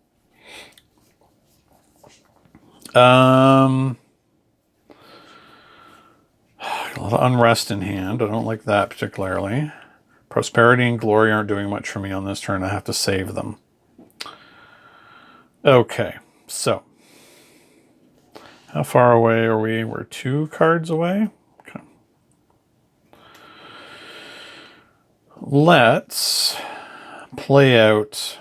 A lot of unrest in hand. I don't like that particularly. Prosperity and glory aren't doing much for me on this turn. I have to save them. Okay, so how far away are we? We're 2 cards away. Okay. Let's play out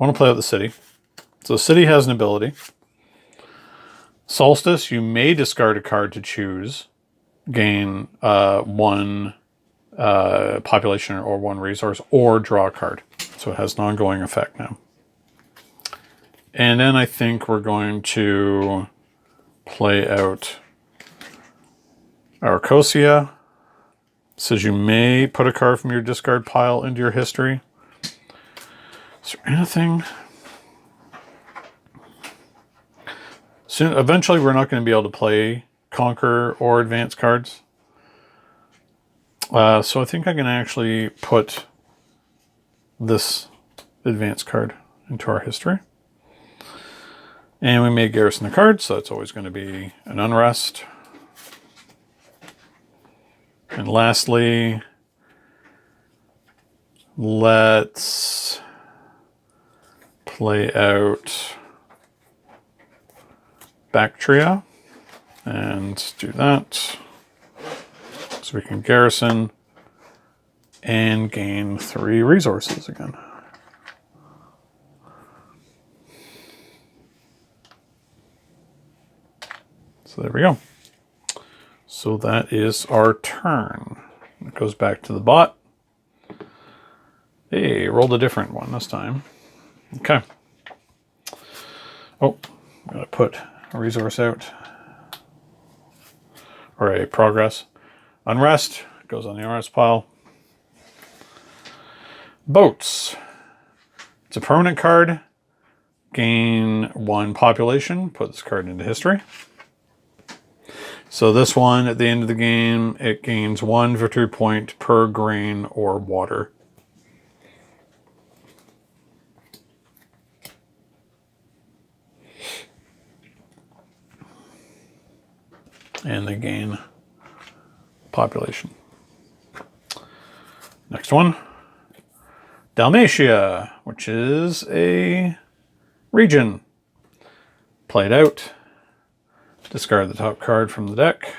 I want to play out the city. So the city has an ability. Solstice, you may discard a card to choose, gain 1 population or 1 resource, or draw a card. So it has an ongoing effect now. And then I think we're going to play out Arcosia. Says you may put a card from your discard pile into your history. Is there anything? Soon, eventually, we're not going to be able to play Conquer or Advance cards. So I think I can actually put this Advance card into our history. And we may garrison the card, so that's always going to be an unrest. And lastly, let's play out Bactria and do that. So we can garrison and gain 3 resources again. So there we go. So that is our turn. It goes back to the bot. Hey, rolled a different one this time. Okay. Oh, I'm going to put a resource out. Or a progress. Unrest goes on the unrest pile. Boats. It's a permanent card. Gain 1 population. Put this card into history. So this one, at the end of the game, it gains 1 victory point per grain or water. And they gain population. Next one. Dalmatia, which is a region. Played out. Discard the top card from the deck.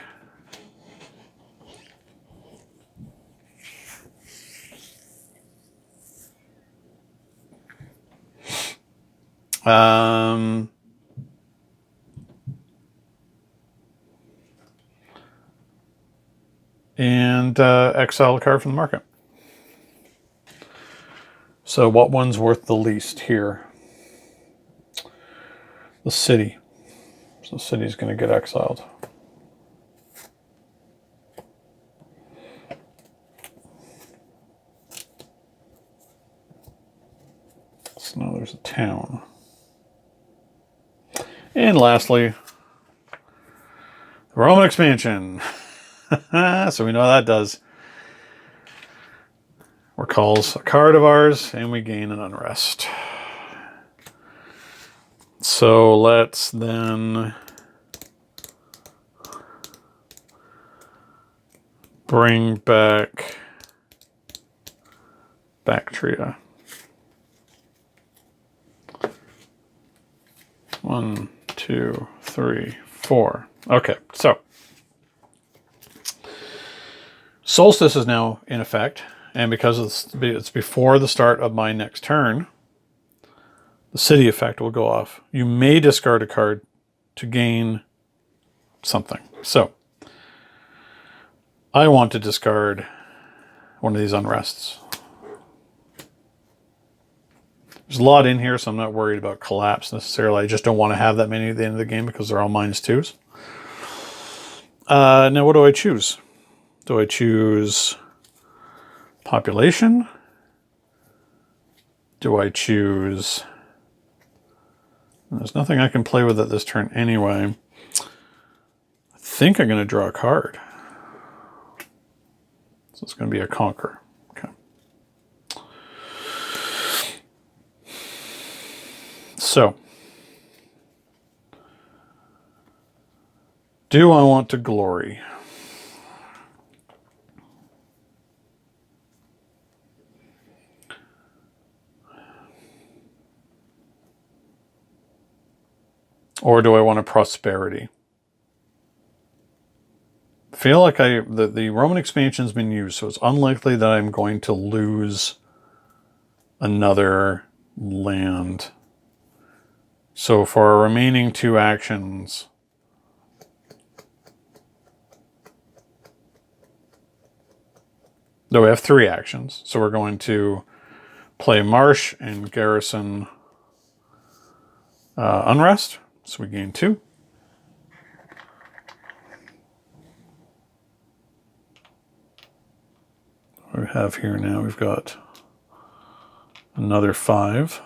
And exile a card from the market. So what one's worth the least here? The city. So the city's going to get exiled. So now there's a town. And lastly, the Roman expansion. So we know how that does. Recalls a card of ours, and we gain an unrest. So let's then bring back Bactria. 1, 2, 3, 4. Okay, so Solstice is now in effect, and because it's before the start of my next turn, the city effect will go off. You may discard a card to gain something. So I want to discard one of these unrests. There's a lot in here, so I'm not worried about collapse necessarily. I just don't want to have that many at the end of the game because they're all -2s. Now, what do I choose? Do I choose population? Do I choose... There's nothing I can play with at this turn anyway. I think I'm going to draw a card. So it's going to be a conquer. Okay. So, do I want to glory? Or do I want a prosperity? I feel like the Roman expansion's been used, so it's unlikely that I'm going to lose another land. So for our remaining 2 actions, though we have 3 actions, so we're going to play Marsh and garrison Unrest. So we gain 2. What do we have here now? We've got another 5.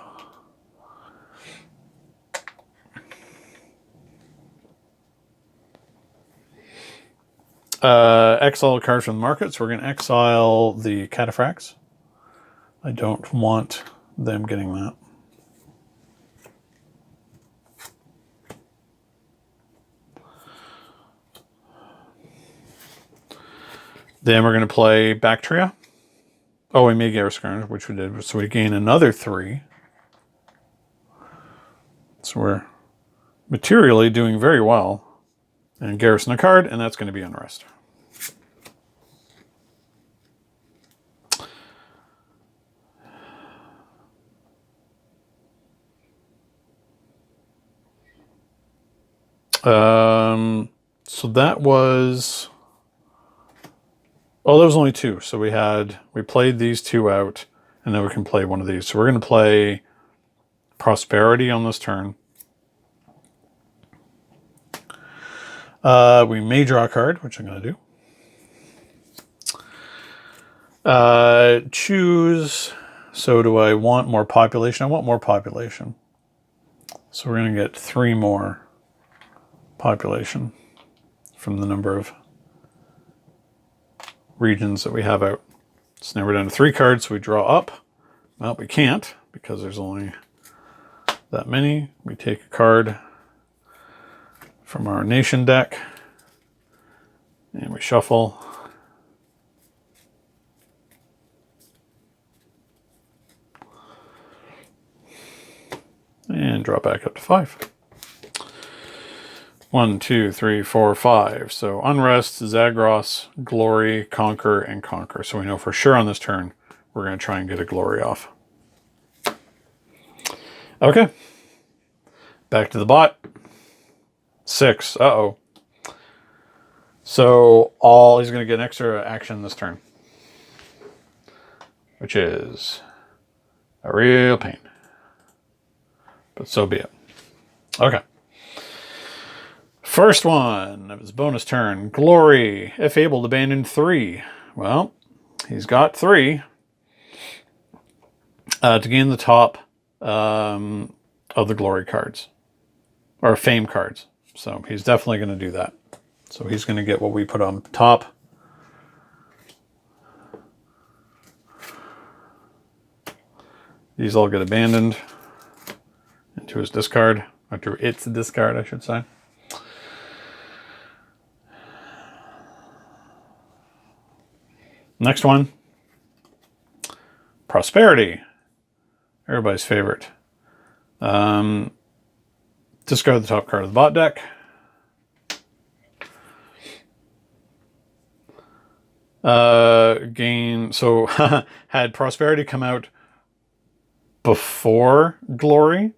Exile a card from the market, so we're going to exile the Cataphracts. I don't want them getting that. Then we're going to play Bactria. Oh, we may garrison, which we did. So we gain another 3. So we're materially doing very well. And garrison a card, and that's going to be Unrest. So that was... Oh, there was only 2. So we played these 2 out, and then we can play one of these. So we're going to play Prosperity on this turn. We may draw a card, which I'm going to do. Choose. So do I want more population? I want more population. So we're going to get 3 more population from the number of regions that we have out. So now we're down to 3 cards, so we draw up. Well, we can't because there's only that many. We take a card from our nation deck and we shuffle. And draw back up to 5. 1, 2, 3, 4, 5. So Unrest, Zagros, Glory, Conquer, and Conquer. So we know for sure on this turn we're going to try and get a Glory off. Okay. Back to the bot. 6. Uh-oh. So he's going to get an extra action this turn, which is a real pain. But so be it. Okay. First one of his bonus turn. Glory. If able, abandon 3. Well, he's got 3 to gain the top of the glory cards. Or fame cards. So he's definitely going to do that. So he's going to get what we put on top. These all get abandoned into his discard. Or to its discard, I should say. Next one. Prosperity. Everybody's favorite. Discard the top card of the bot deck. So had Prosperity come out before Glory,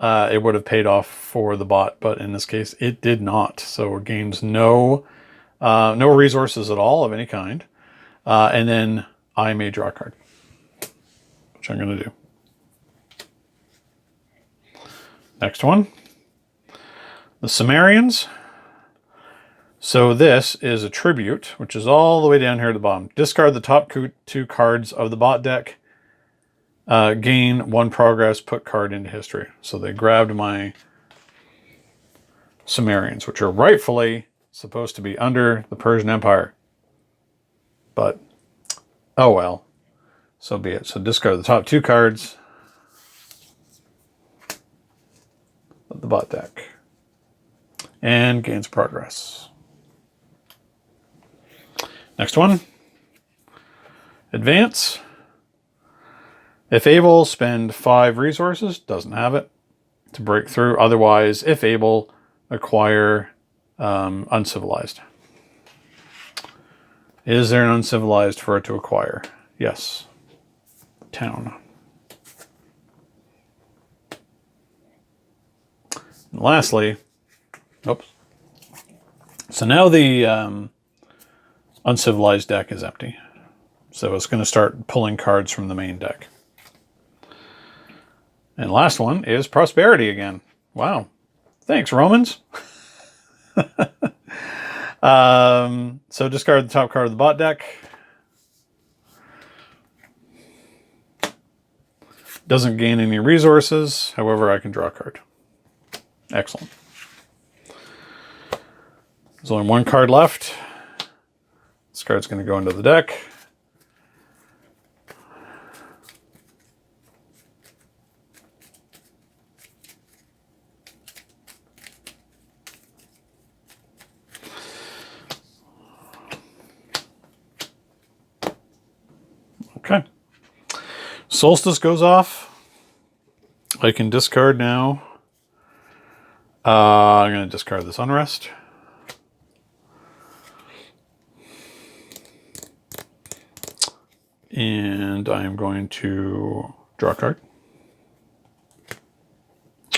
it would have paid off for the bot, but in this case it did not. So it gains no resources at all of any kind. And then I may draw a card, which I'm going to do. Next one. The Sumerians. So this is a tribute, which is all the way down here at the bottom. Discard the top 2 cards of the bot deck. Gain 1 progress, put card into history. So they grabbed my Sumerians, which are rightfully supposed to be under the Persian Empire. But, oh well. So be it. So discard the top 2 cards of the bot deck. And gains progress. Next one. Advance. If able, spend 5 resources. Doesn't have it. To break through. Otherwise, if able, acquire Uncivilized. Is there an Uncivilized for it to acquire? Yes. Town. And lastly, oops. So now the Uncivilized deck is empty. So it's going to start pulling cards from the main deck. And last one is Prosperity again. Wow. Thanks, Romans. So discard the top card of the bot deck. Doesn't gain any resources. However, I can draw a card. Excellent. There's only 1 card left. This card's going to go into the deck. Okay. Solstice goes off. I can discard now. I'm going to discard this Unrest. And I am going to draw a card.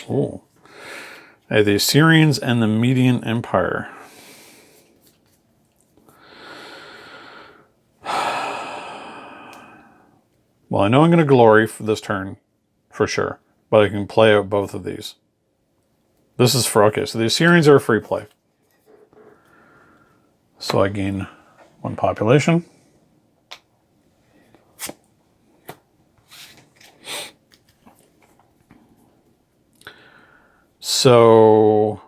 Oh. I have the Assyrians and the Median Empire. Well, I know I'm going to glory for this turn, for sure. But I can play out both of these. This is for, okay, so the Assyrians are a free play. So I gain 1 population. So,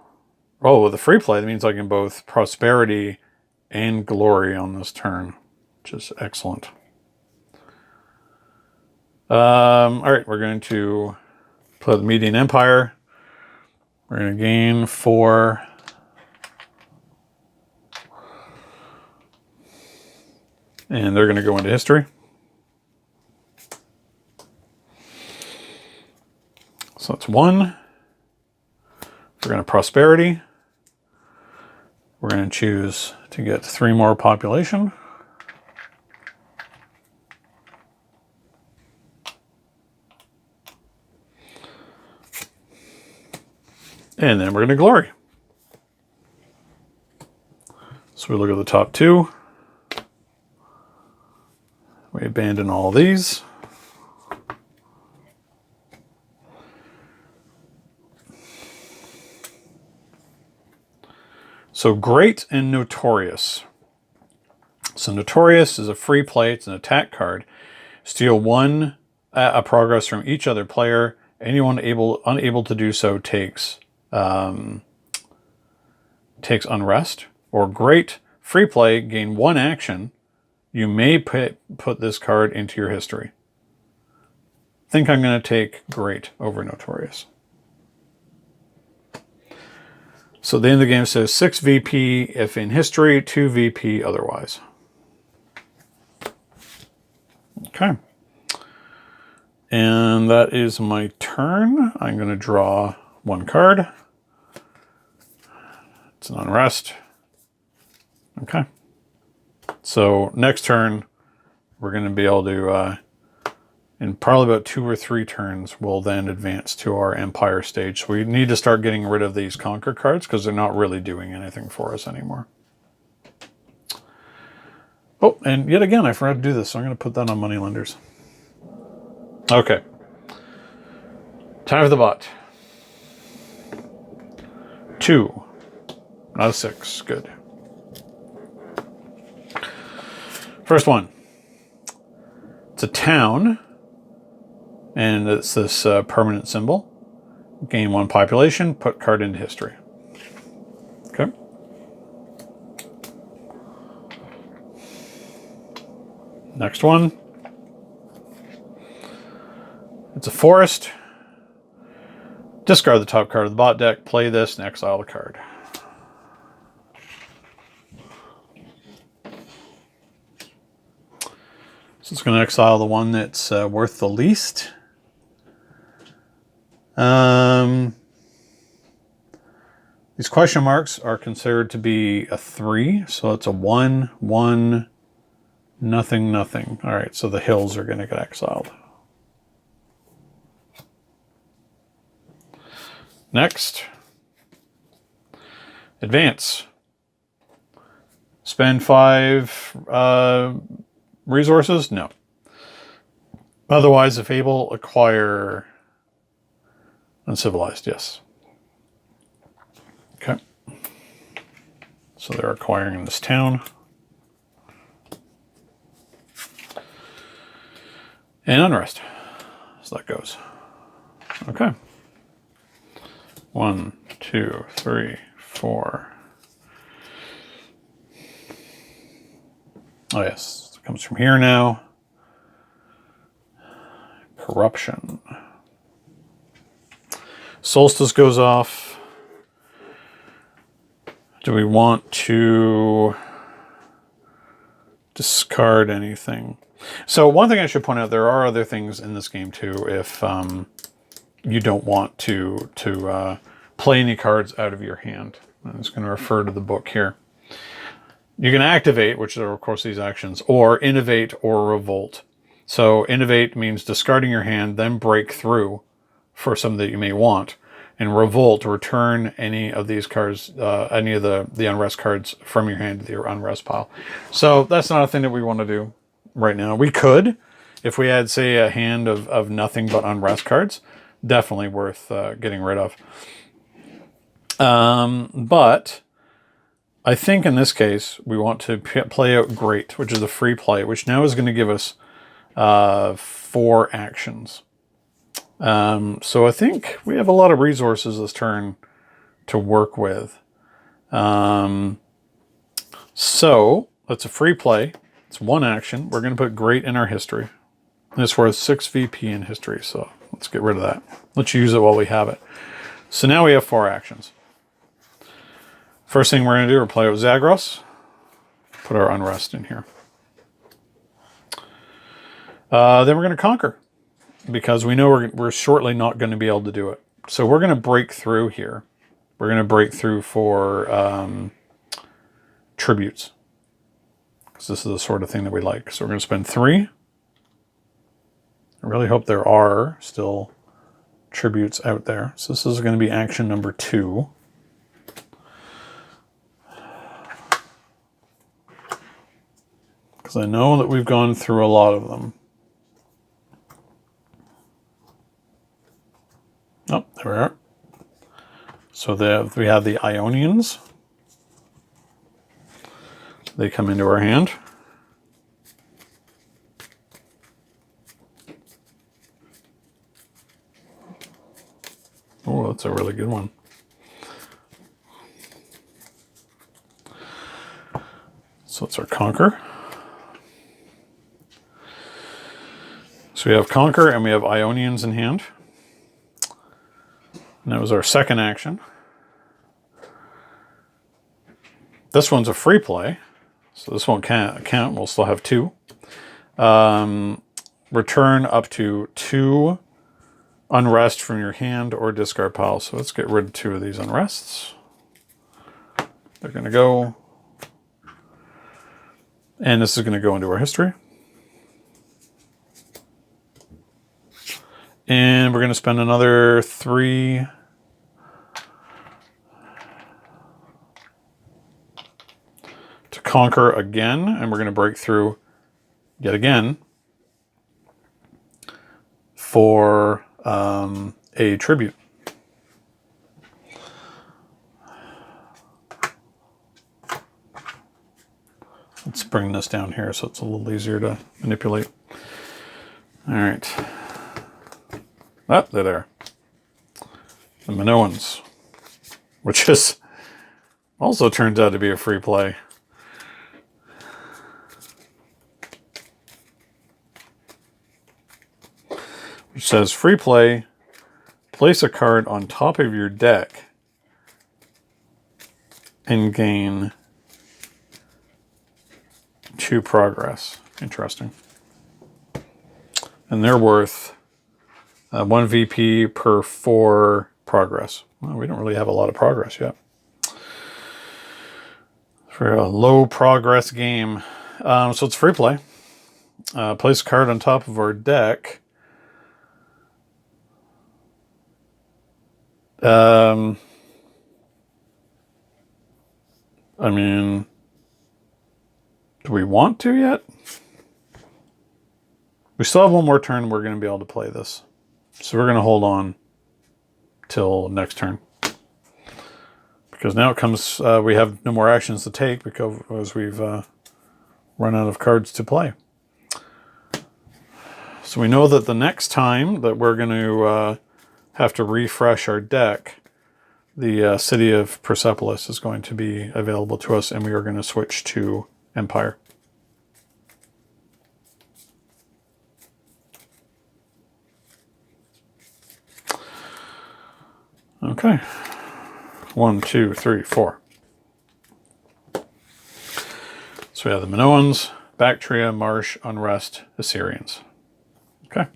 with the free play, that means I can both Prosperity and Glory on this turn, which is excellent. All right, we're going to play the Median Empire. We're going to gain 4. And they're going to go into history. So that's 1. We're going to Prosperity. We're going to choose to get 3 more population. And then we're going to glory. So we look at the top two. We abandon all these. So great and notorious. So notorious is a free play. It's an attack card. Steal one a progress from each other player. Anyone unable to do so takes unrest. Or great free play, gain one action. You may put this card into your history. I think I'm going to take great over notorious. So the end of the game says 6 VP if in history, 2 VP otherwise. Okay. And that is my turn. I'm going to draw one card. It's an unrest. Okay. So next turn, we're going to be able to, in probably about 2 or 3 turns, we'll then advance to our Empire stage. So we need to start getting rid of these Conquer cards because they're not really doing anything for us anymore. Oh, and yet again, I forgot to do this, so I'm going to put that on moneylenders. Okay. Time for the bot. 2. Not a 6. Good. First one. It's a town. And it's this permanent symbol. Gain 1 population. Put card into history. Okay. Next one. It's a forest. Discard the top card of the bot deck. Play this and exile the card. So it's going to exile the one that's worth the least. These question marks are considered to be a 3. So it's a 1, 1, nothing, nothing. All right, so the hills are going to get exiled. Next. Advance. Spend 5 resources? No. Otherwise, if able, acquire uncivilized. Yes. Okay. So they're acquiring this town. And unrest. So that goes. Okay. 1, 2, 3, 4. Oh yes, it comes from here now. Corruption. Solstice goes off. Do we want to discard anything? So one thing I should point out, there are other things in this game too if you don't want to play any cards out of your hand. I'm just going to refer to the book here. You can activate, which are of course these actions, or innovate or revolt. So innovate means discarding your hand, then break through for some that you may want. And revolt, return any of these cards, any of the unrest cards from your hand to your unrest pile. So that's not a thing that we want to do right now. We could, if we had, say, a hand of nothing but unrest cards, definitely worth getting rid of. But I think in this case, we want to play out Great, which is a free play, which now is going to give us 4 actions. So I think we have a lot of resources this turn to work with. So that's a free play. It's 1 action. We're going to put Great in our history. And it's worth 6 VP in history. So let's get rid of that. Let's use it while we have it. So now we have 4 actions. First thing we're going to do is play with Zagros. Put our unrest in here. Then we're going to conquer, because we know we're shortly not going to be able to do it. So we're going to break through here. We're going to break through for tributes, because this is the sort of thing that we like. So we're going to spend 3. I really hope there are still tributes out there. So this is going to be action number 2. Because I know that we've gone through a lot of them. Oh, there we are. So we have the Ionians. They come into our hand. Oh, that's a really good one. So it's our Conquer. So we have Conquer and we have Ionians in hand. And that was our second action. This one's a free play. So this one can't count. We'll still have 2. Return up to 2 unrest from your hand or discard pile. So let's get rid of 2 of these unrests. They're going to go. And this is going to go into our history. And we're going to spend another 3 to conquer again. And we're going to break through yet again for a tribute. Let's bring this down here so it's a little easier to manipulate. All right. Ah, they're there. The Minoans, which is also turns out to be a free play. Which says free play, place a card on top of your deck and gain 2 progress. Interesting. And they're worth 1 VP per 4 progress. Well, we don't really have a lot of progress yet. For a low progress game. So it's free play. Place a card on top of our deck. I mean, do we want to yet? We still have one more turn. We're going to be able to play this. So we're going to hold on till next turn. Because now it comes, we have no more actions to take because we've run out of cards to play. So we know that the next time that we're going to have to refresh our deck, the city of Persepolis is going to be available to us, and we are going to switch to Empire. Okay. 1, 2, 3, 4. So we have the Minoans, Bactria, Marsh, Unrest, Assyrians. Okay.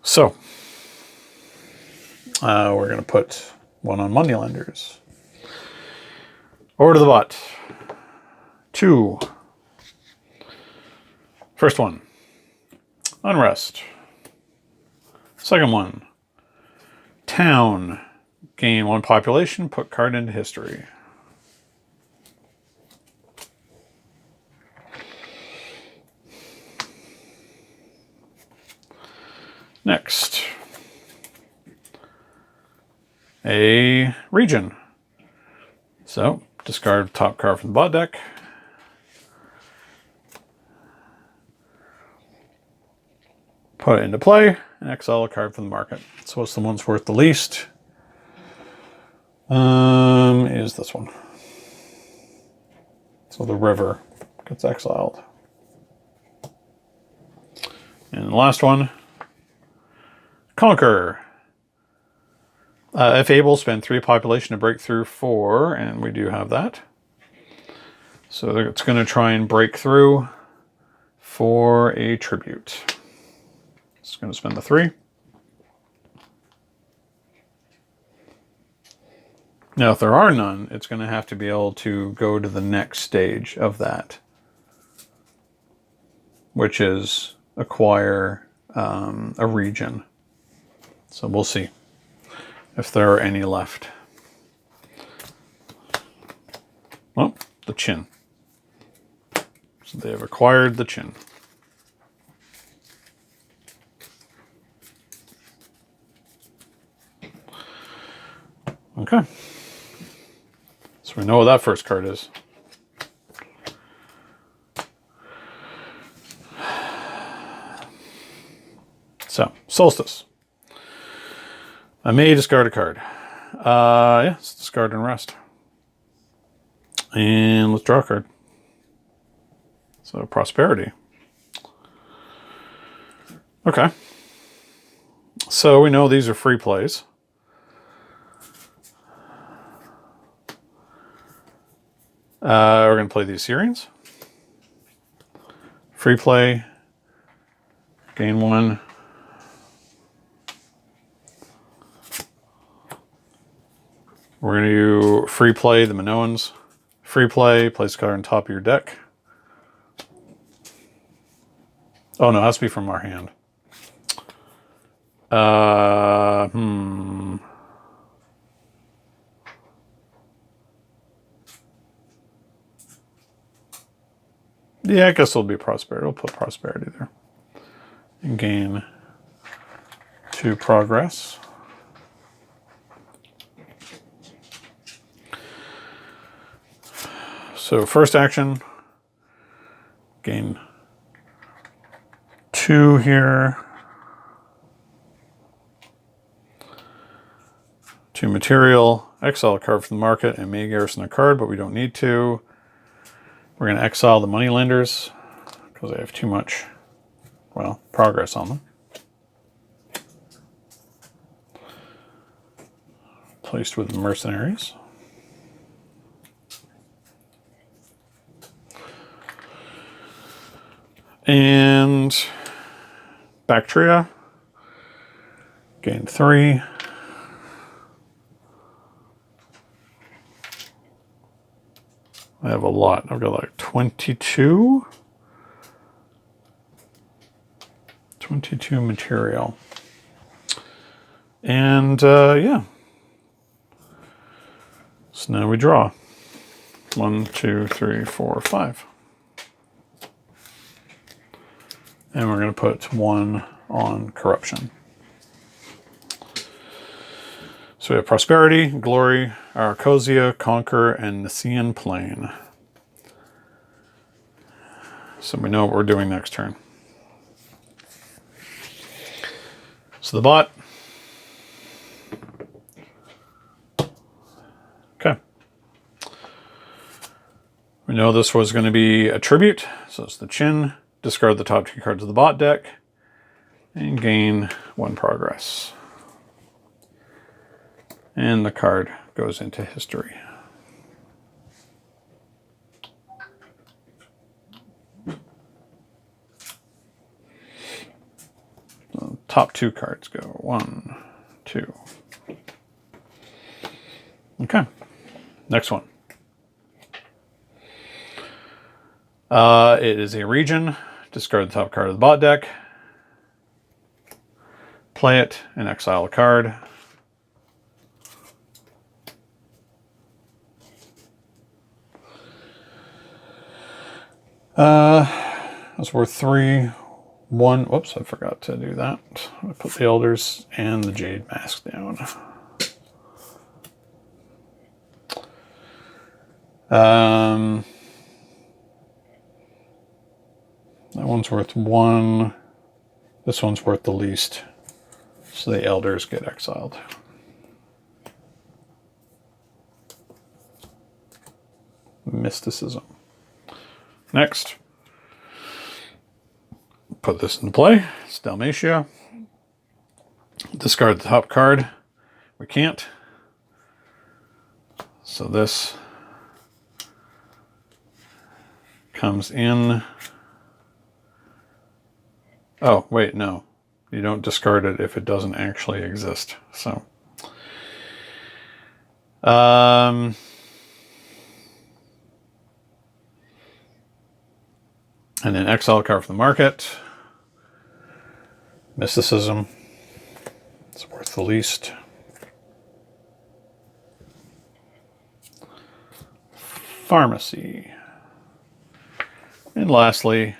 So, we're going to put 1 on Moneylenders. Over to the bot. 2. First one, Unrest. Second one, Town. Gain 1 population, put card into history. Next, a region. So, discard top card from the bot deck. Put it into play, and exile a card from the market. So what's the one's worth the least? Is this one. So the river gets exiled. And the last one, Conquer. If able, spend 3 population to break through 4, and we do have that. So it's going to try and break through for a tribute. It's going to spend the 3. Now, if there are none, it's going to have to be able to go to the next stage of that, which is acquire a region. So we'll see if there are any left. Oh, the Qin. So they have acquired the Qin. Okay. So we know what that first card is. So, Solstice. I may discard a card. Yeah, let's discard and rest. And let's draw a card. So, Prosperity. Okay. So we know these are free plays. We're going to play the Assyrians. Free play. Gain 1. We're going to do free play the Minoans. Free play, place a card on top of your deck. Oh no, it has to be from our hand. Yeah, I guess it'll be Prosperity. We'll put Prosperity there. And gain 2 progress. So first action, gain 2 here. 2 material, exile a card from the market, and may garrison a card, but we don't need to. We're going to exile the moneylenders because they have too much, well, progress on them. Placed with the mercenaries. And Bactria, gain 3. I have a lot. I've got like 22 material. And yeah. So now we draw. 1, 2, 3, 4, 5. And we're going to put 1 on corruption. So we have Prosperity, Glory, Aracosia, Conquer, and Nicaean Plain. So we know what we're doing next turn. So the bot. Okay. We know this was going to be a tribute. So it's the Qin. Discard the top 2 cards of the bot deck. And gain 1 progress. And the card goes into history. So top 2 cards go 1, 2. Okay. Next one. It is a region. Discard the top card of the bot deck. Play it and exile a card. That's worth 3. 1. Whoops, I forgot to do that. I put the Elders and the Jade Mask down. That one's worth 1. This one's worth the least. So the Elders get exiled. Mysticism. Next. Put this into play. It's Dalmatia. Discard the top card. We can't. So this comes in. Oh, wait, no. You don't discard it if it doesn't actually exist. So, and then exile a card from the market. Mysticism. It's worth the least. Pharmacy. And lastly,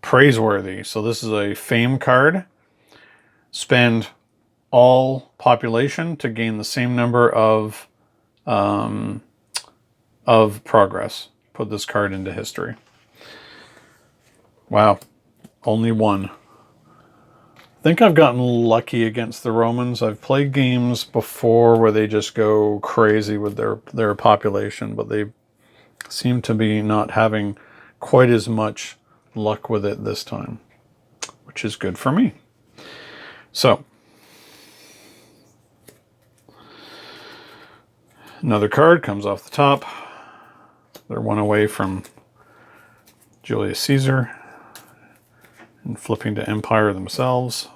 Praiseworthy. So this is a fame card. Spend all population to gain the same number of progress. Put this card into history. Wow. Only one. I think I've gotten lucky against the Romans. I've played games before where they just go crazy with their population, but they seem to be not having quite as much luck with it this time, which is good for me. So, another card comes off the top. They're one away from Julius Caesar and flipping to Empire themselves.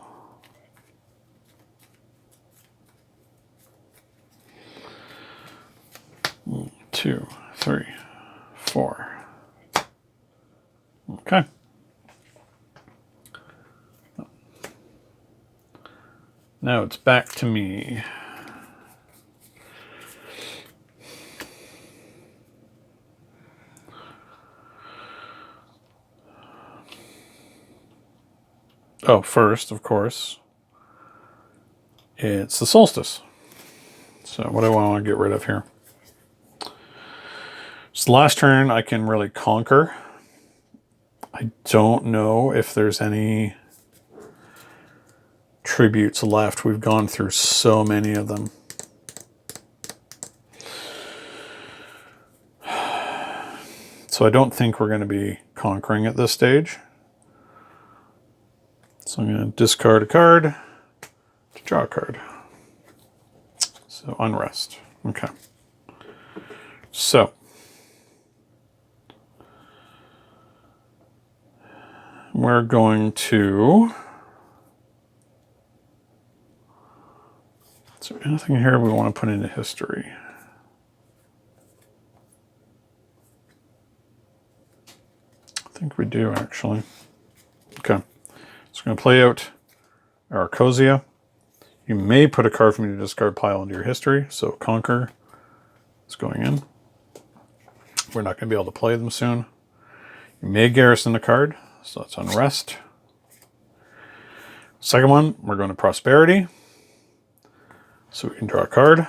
One, 2, 3, 4. Okay. Now it's back to me. Oh, first, of course, it's the solstice. So what do I want to get rid of here? So last turn I can really conquer. I don't know if there's any tributes left. We've gone through so many of them. So I don't think we're going to be conquering at this stage. So I'm going to discard a card to draw a card. So unrest. Okay. So we're going to... Is there anything here we want to put into history? I think we do, actually. Okay. So we're going to play out our Arcosia. You may put a card from your discard pile into your history. So Conquer is going in. We're not going to be able to play them soon. You may garrison a card. So that's Unrest. Second one, we're going to Prosperity. So we can draw a card.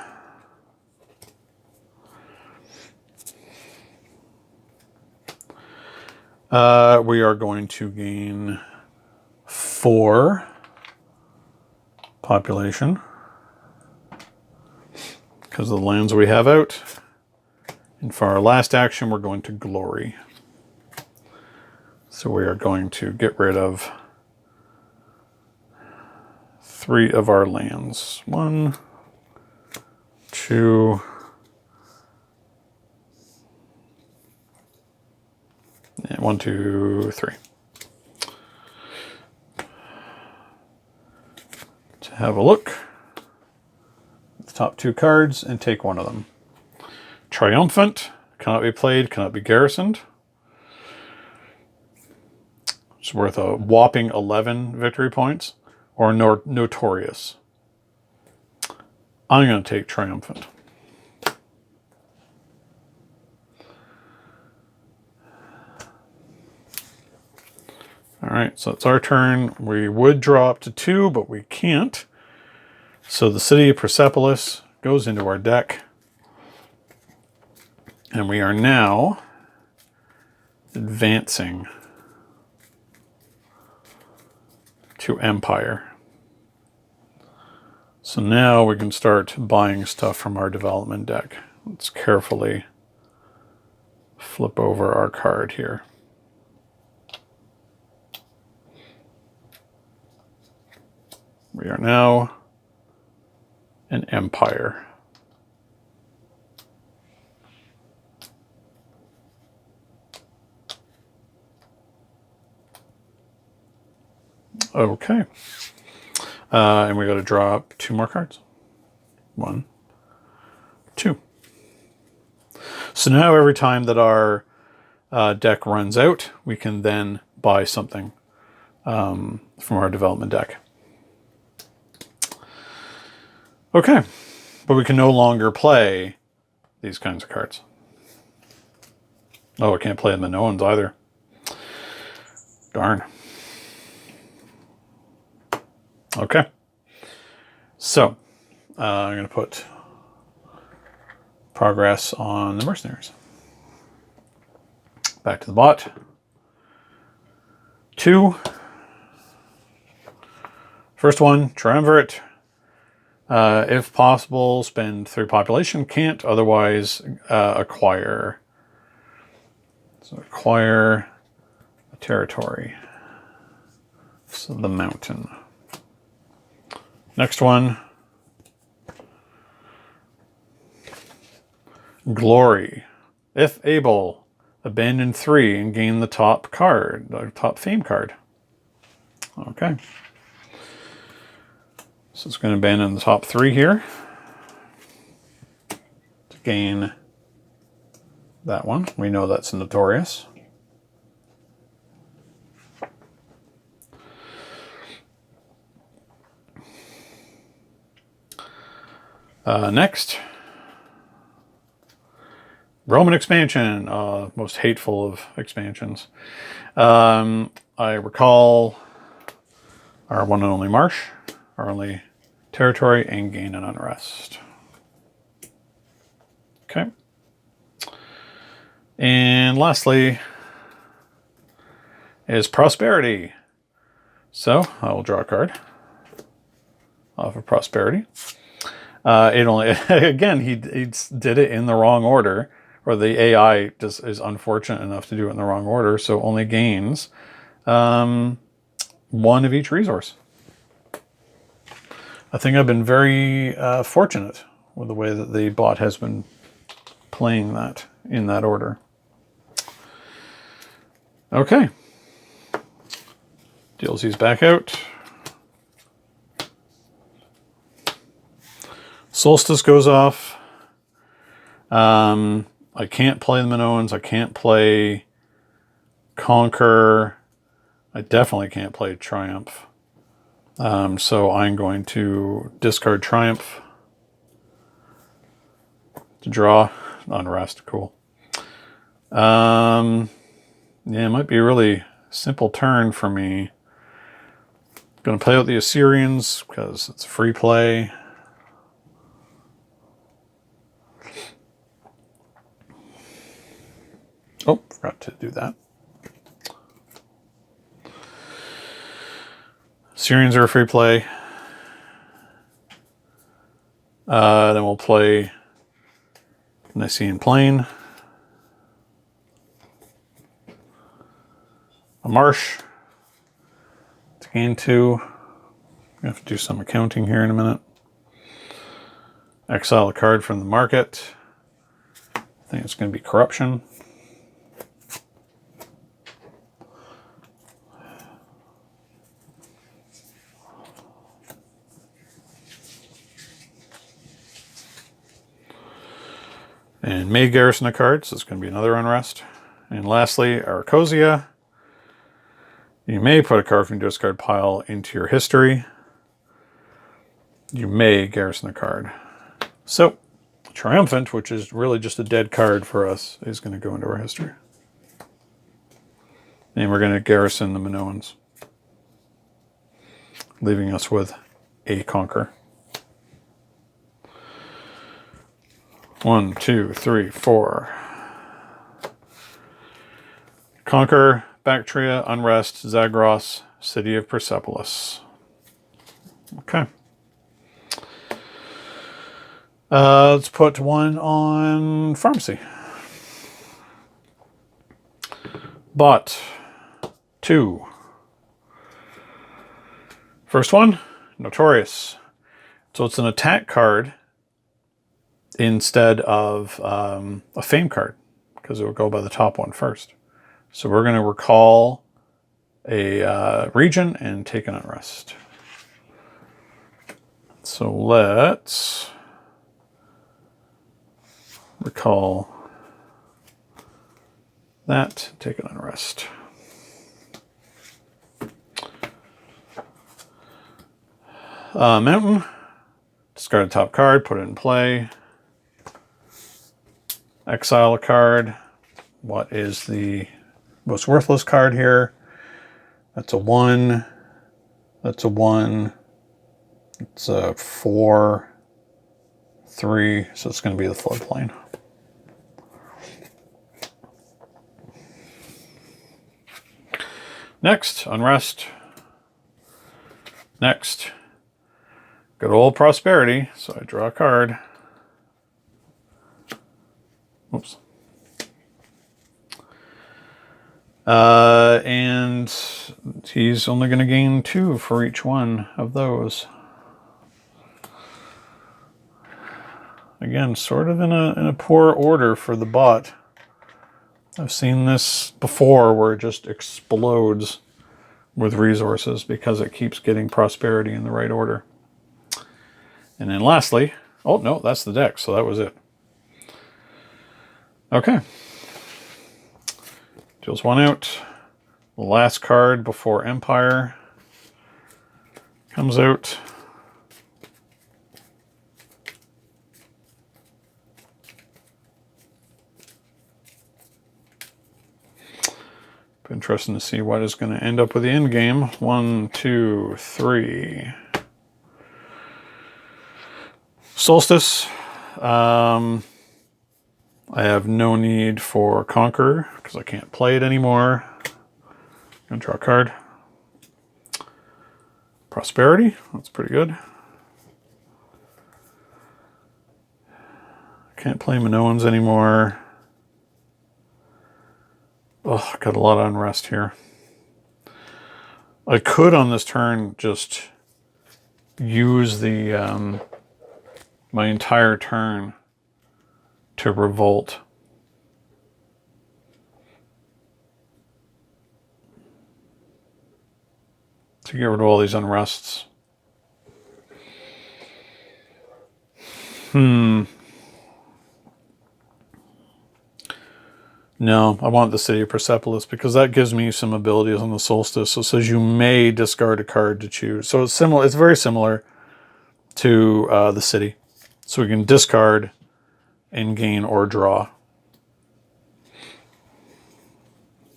We are going to gain 4 population because of the lands we have out. And for our last action, we're going to Glory. So we are going to get rid of 3 of our lands. 1, 2, and 1, 2, 3. To have a look at the top 2 cards and take one of them. Triumphant, cannot be played, cannot be garrisoned. It's worth a whopping 11 victory points. Or Notorious. I'm going to take Triumphant. Alright, so it's our turn. We would draw up to 2, but we can't. So the City of Persepolis goes into our deck. And we are now advancing to Empire. So now we can start buying stuff from our development deck. Let's carefully flip over our card here. We are now an empire. Okay. And we got to draw up 2 more cards. 1, 2. So now every time that our deck runs out, we can then buy something from our development deck. Okay, but we can no longer play these kinds of cards. Oh, I can't play the Minoans either. Darn. Okay. So, I'm going to put progress on the mercenaries. Back to the bot. 2. First one, triumvirate. If possible, spend 3 population. Can't, otherwise acquire. So acquire a territory. So the mountain. Next one. Glory. If able, abandon 3 and gain the top card, the top fame card. Okay. So it's going to abandon the top 3 here to gain that one. We know that's notorious. Next, Roman expansion, most hateful of expansions. I recall our one and only marsh, our only territory, and gain an unrest. Okay. And lastly is prosperity. So I will draw a card off of prosperity. It only, again, he did it in the wrong order, or the AI just is unfortunate enough to do it in the wrong order, so only gains 1 of each resource. I think I've been very fortunate with the way that the bot has been playing that in that order. Okay. Deals these back out. Solstice goes off. I can't play the Minoans. I can't play Conquer. I definitely can't play Triumph. So I'm going to discard Triumph to draw Unrest. Cool. Yeah, it might be a really simple turn for me. Going to play out the Assyrians because it's a free play. Oh, forgot to do that. Assyrians are a free play. Then we'll play Nicene Plain. A marsh to gain 2. I have to do some accounting here in a minute. Exile a card from the market. I think it's going to be corruption. And may garrison a card, so it's going to be another unrest. And lastly, Arcosia. You may put a card from your discard pile into your history. You may garrison a card. So, Triumphant, which is really just a dead card for us, is going to go into our history. And we're going to garrison the Minoans, leaving us with a Conquer. 1, 2, 3, 4. Conquer, Bactria, Unrest, Zagros, City of Persepolis. Okay. Let's put 1 on Pharmacy. Bot 2. First one, Notorious. So it's an attack card instead of a fame card, because it will go by the top one first. So we're going to recall a region and take an unrest. So let's recall that, take an unrest. Mountain. Discard a top card, put it in play. Exile a card. What is the most worthless card here? That's a 1. That's a 1. It's a 4. 3. So it's going to be the floodplain. Next, Unrest. Next, good old Prosperity. So I draw a card. Oops. And he's only going to gain 2 for each one of those. Again, sort of in a poor order for the bot. I've seen this before where it just explodes with resources because it keeps getting Prosperity in the right order. And then lastly, oh no, that's the deck, so that was it. Okay. Deals 1 out. The last card before Empire comes out. Interesting to see what is going to end up with the end game. 1, 2, 3. Solstice. I have no need for Conqueror because I can't play it anymore. I'm going to draw a card. Prosperity. That's pretty good. Can't play Minoans anymore. Oh, got a lot of unrest here. I could on this turn just use the my entire turn to revolt. To get rid of all these unrests. No, I want the City of Persepolis because that gives me some abilities on the Solstice. So it says you may discard a card to choose. So it's similar. It's very similar to the City. So we can discard and gain or draw.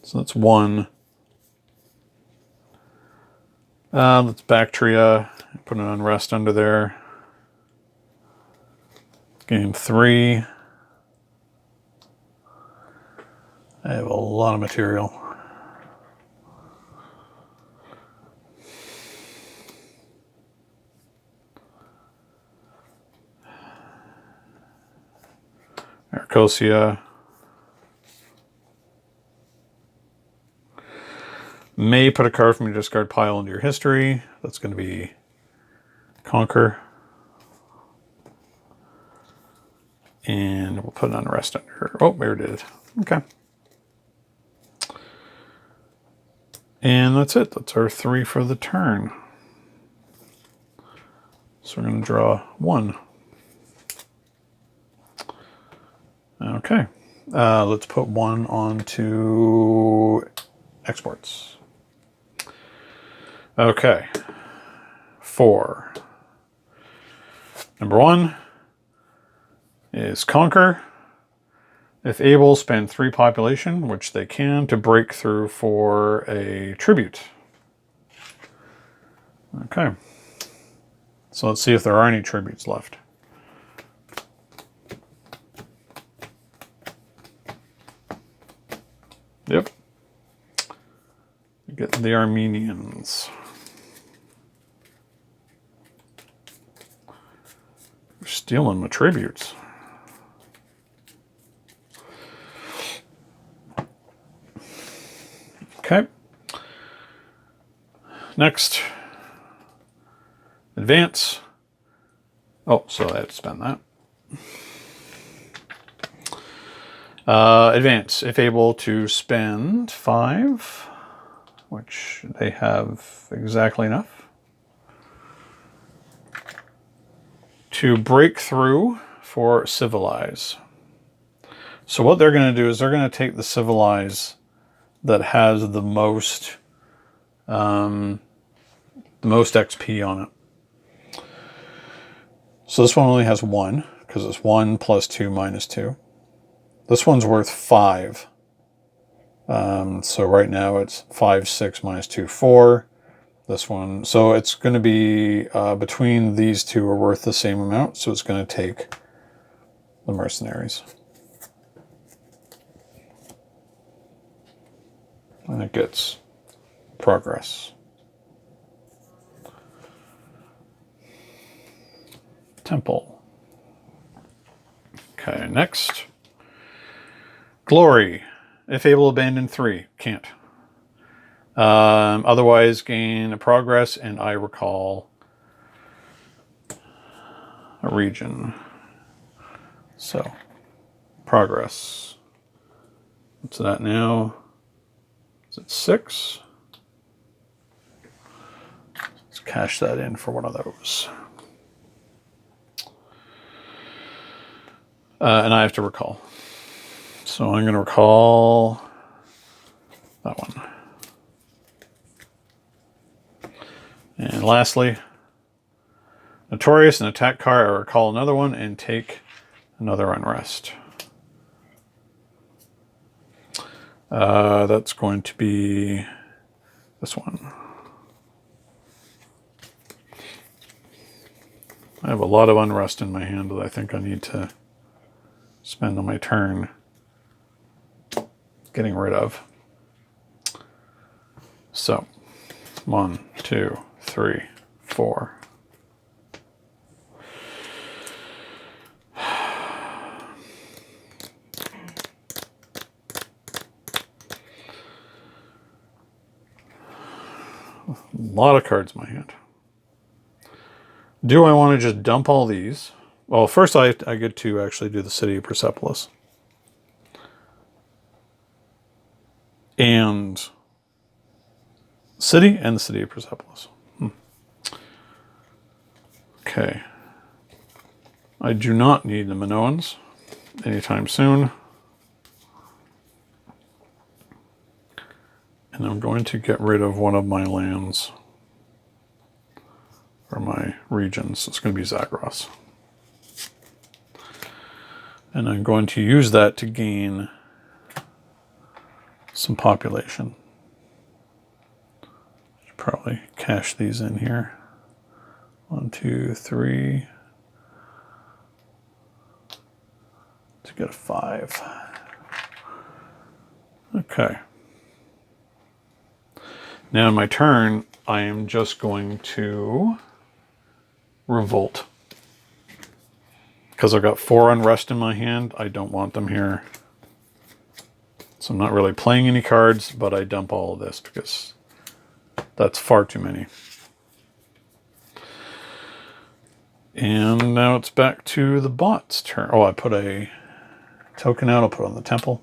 So that's 1. Let's Bactria. Put an Unrest under there. Gain 3. I have a lot of material. Arcosia. May put a card from your discard pile into your history. That's going to be Conquer. And we'll put an Unrest under. Oh, we already did it. Okay. And that's it. That's our 3 for the turn. So we're going to draw 1. Okay. Let's put 1 onto exports. Okay. 4. Number 1 is Conquer. If able, spend 3 population, which they can, to break through for a tribute. Okay. So let's see if there are any tributes left. Yep. You get the Armenians. They're stealing my tributes. Okay. Next. Advance. Oh, so I had to spend that. Advance. If able to spend 5, which they have exactly enough, to break through for Civilize. So what they're going to do is they're going to take the Civilize that has the most XP on it. So this one only has 1, because it's 1 plus 2 minus 2. This one's worth 5. So right now it's 5, 6 minus 2, 4. This one, so it's going to be between these two are worth the same amount, so it's going to take the mercenaries. And it gets progress. Temple. Okay, next. Glory. If able, abandon 3. Can't. Otherwise, gain a progress, and I recall a region. So, progress. What's that now? Is it 6? Let's cash that in for one of those. And I have to recall. So I'm going to recall that one. And lastly, Notorious, an attack card. I recall another one and take another unrest. That's going to be this one. I have a lot of unrest in my hand that I think I need to spend on my turn getting rid of. So, 1, 2, 3, 4. A lot of cards in my hand. Do I want to just dump all these? Well, first I get to actually do the City of Persepolis. And City and the City of Persepolis. Okay. I do not need the Minoans anytime soon. And I'm going to get rid of one of my lands. Or my regions. It's going to be Zagros. And I'm going to use that to gain some population. Should probably cash these in here. 1, 2, 3. To get a 5. Okay. Now in my turn, I am just going to revolt. Because I've got 4 unrest in my hand, I don't want them here. So I'm not really playing any cards, but I dump all of this because that's far too many. And now it's back to the bot's turn. Oh, I put a token out, I'll put it on the temple.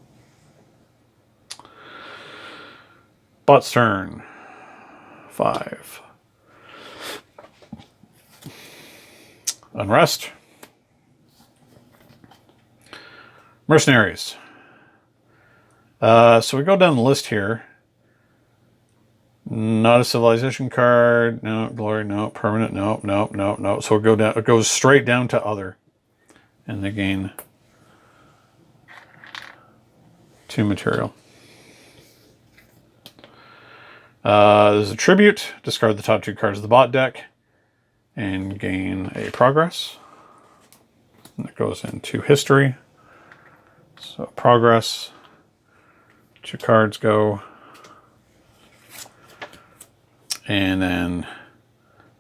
Bot's turn. 5. Unrest. Mercenaries. So we go down the list here. Not a civilization card. No. Glory. No. Permanent. No. No. No. No. So we'll go down. It goes straight down to other. And they gain 2 material. There's a tribute. Discard the top 2 cards of the bot deck. And gain a progress. And it goes into history. So progress. 2 cards go. And then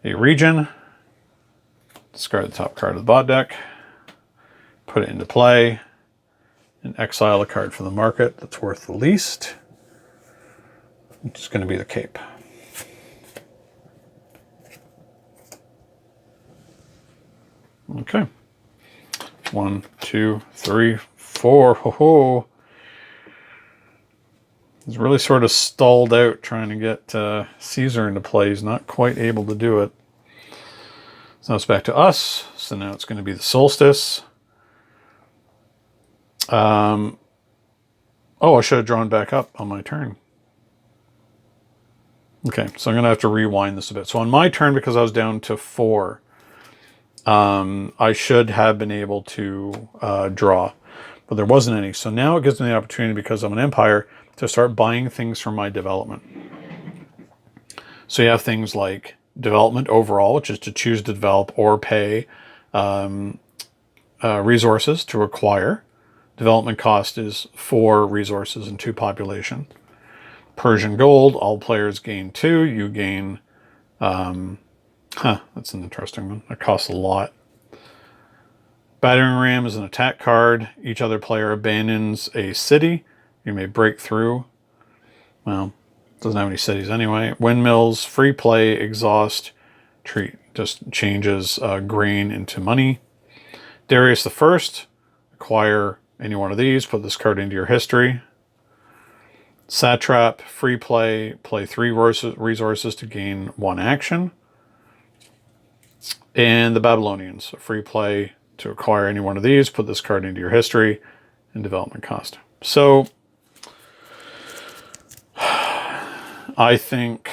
a region. Discard the top card of the bot deck. Put it into play. And exile a card from the market that's worth the least. Which is going to be the Cape. Okay. 1, 2, 3, 4. Ho ho. He's really sort of stalled out trying to get Caesar into play. He's not quite able to do it. So now it's back to us. So now it's going to be the solstice. Oh, I should have drawn back up on my turn. Okay, so I'm going to have to rewind this a bit. So on my turn, because I was down to 4, I should have been able to draw, but there wasn't any. So now it gives me the opportunity, because I'm an empire, to start buying things from my development. So you have things like development overall, which is to choose to develop or pay resources to acquire. Development cost is 4 resources and 2 population. Persian gold, all players gain 2. You gain, that's an interesting one. It costs a lot. Battering ram is an attack card. Each other player abandons a city. You may break through. Well, doesn't have any cities anyway. Windmills, free play, exhaust, treat. Just changes grain into money. Darius the First, acquire any one of these. Put this card into your history. Satrap, free play, play 3 resources to gain 1 action. And the Babylonians, free play to acquire any one of these. Put this card into your history and development cost. So I think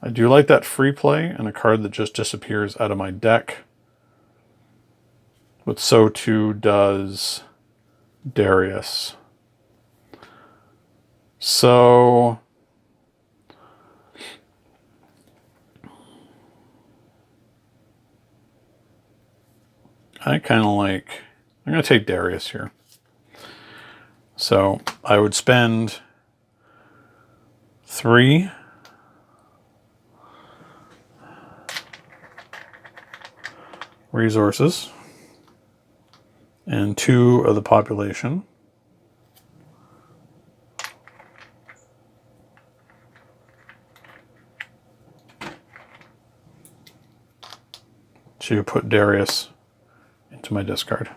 I do like that free play and a card that just disappears out of my deck. But so too does Darius. So I kind of like, I'm going to take Darius here. So I would spend 3 resources and 2 of the population to put Darius into my discard.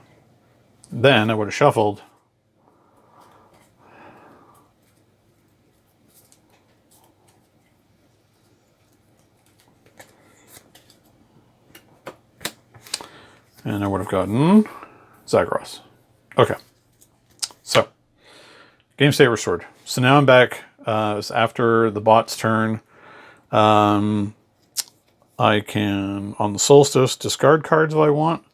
Then I would have shuffled and I would have gotten Zagros. Okay. So, game state restored. So now I'm back. It's after the bot's turn. I can, on the solstice, discard cards if I want.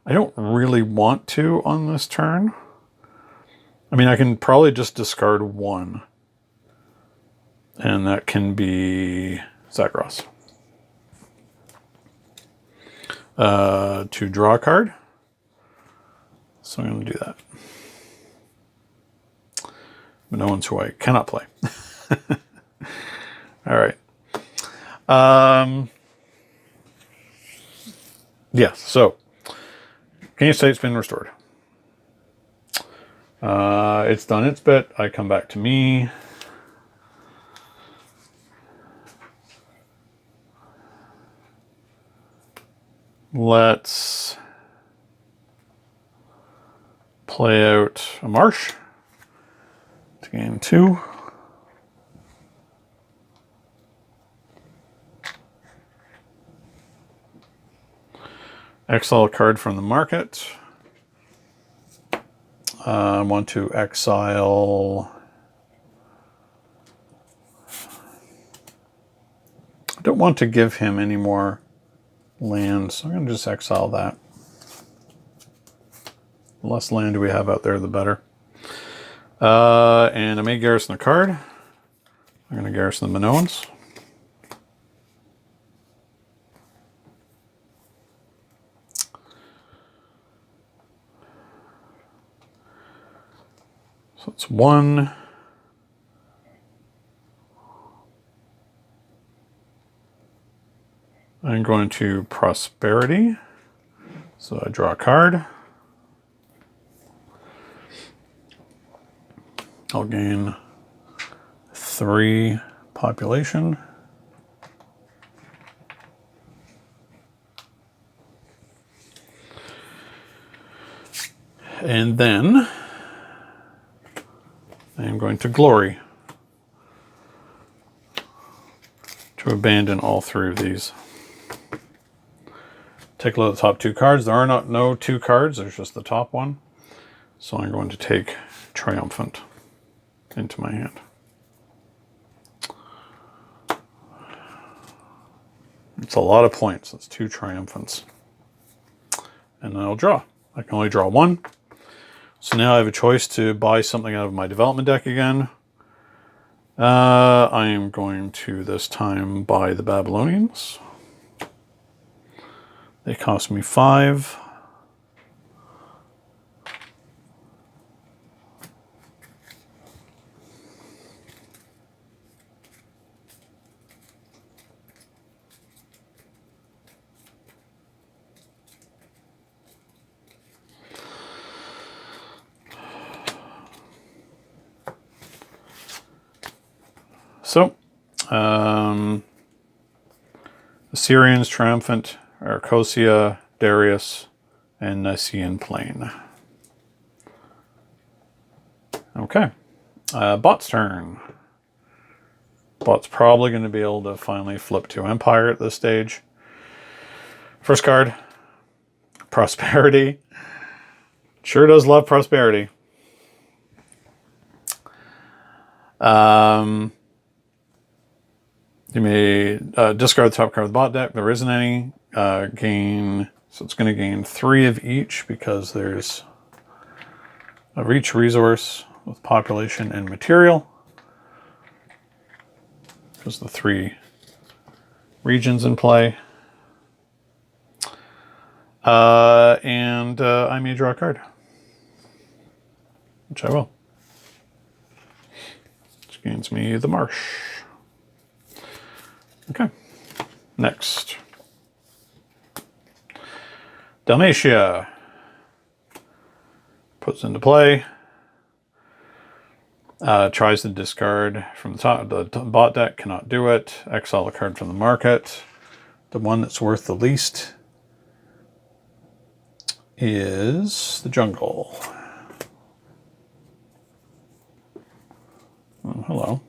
I don't really want to on this turn. I mean, I can probably just discard 1. And that can be Zagros. To draw a card. So I'm going to do that. But no one's who I cannot play. All right. Yeah, so game state's been restored. It's done its bit. I come back to me. Let's play out a marsh to gain 2. Exile a card from the market. I want to exile. I don't want to give him any more land, so I'm going to just exile that. The less land we have out there, the better. And I may garrison a card. I'm going to garrison the Minoans. So it's 1. I'm going to prosperity. So I draw a card. I'll gain 3 population. And then I am going to glory to abandon all 3 of these. Take a look at the top 2 cards. There are no 2 cards, there's just the top one. So I'm going to take Triumphant into my hand. It's a lot of points. That's 2 Triumphants. and then I'll draw. I can only draw one. So now I have a choice to buy something out of my development deck again. I am going to this time buy the Babylonians. They cost me 5. So, Assyrians triumphant, Arcosia, Darius, and Nicaean Plain. Okay, Bot's turn. Bot's probably going to be able to finally flip to Empire at this stage. First card, Prosperity. Sure does love prosperity. You may discard the top card of the bot deck. There isn't any. Gain, so it's going to gain 3 of each because there's a reach resource with population and material. Because the 3 regions in play. And I may draw a card, which I will. Which gains me the Marsh. Okay, next. Dalmatia. Puts into play. Tries to discard from the top. The bot deck cannot do it. Exile a card from the market. The one that's worth the least is the jungle. Oh, hello.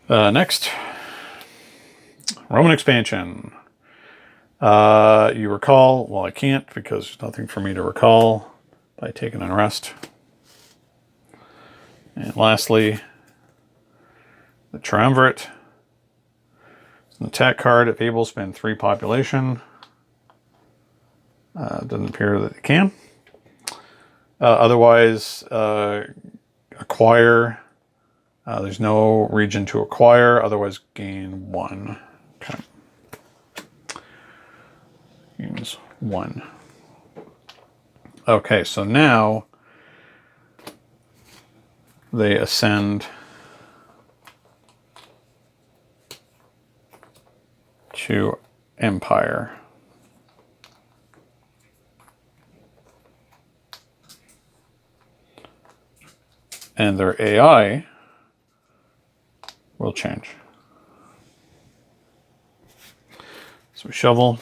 Next, Roman expansion. You recall, well, I can't because there's nothing for me to recall by taking an rest. And lastly, the Triumvirate. It's an attack card. If able, spend 3 population. Doesn't appear that it can. Otherwise, acquire. There's no region to acquire, otherwise gain 1. Okay. Gains 1. Okay, so now they ascend to Empire. And their AI will change. So we shuffle,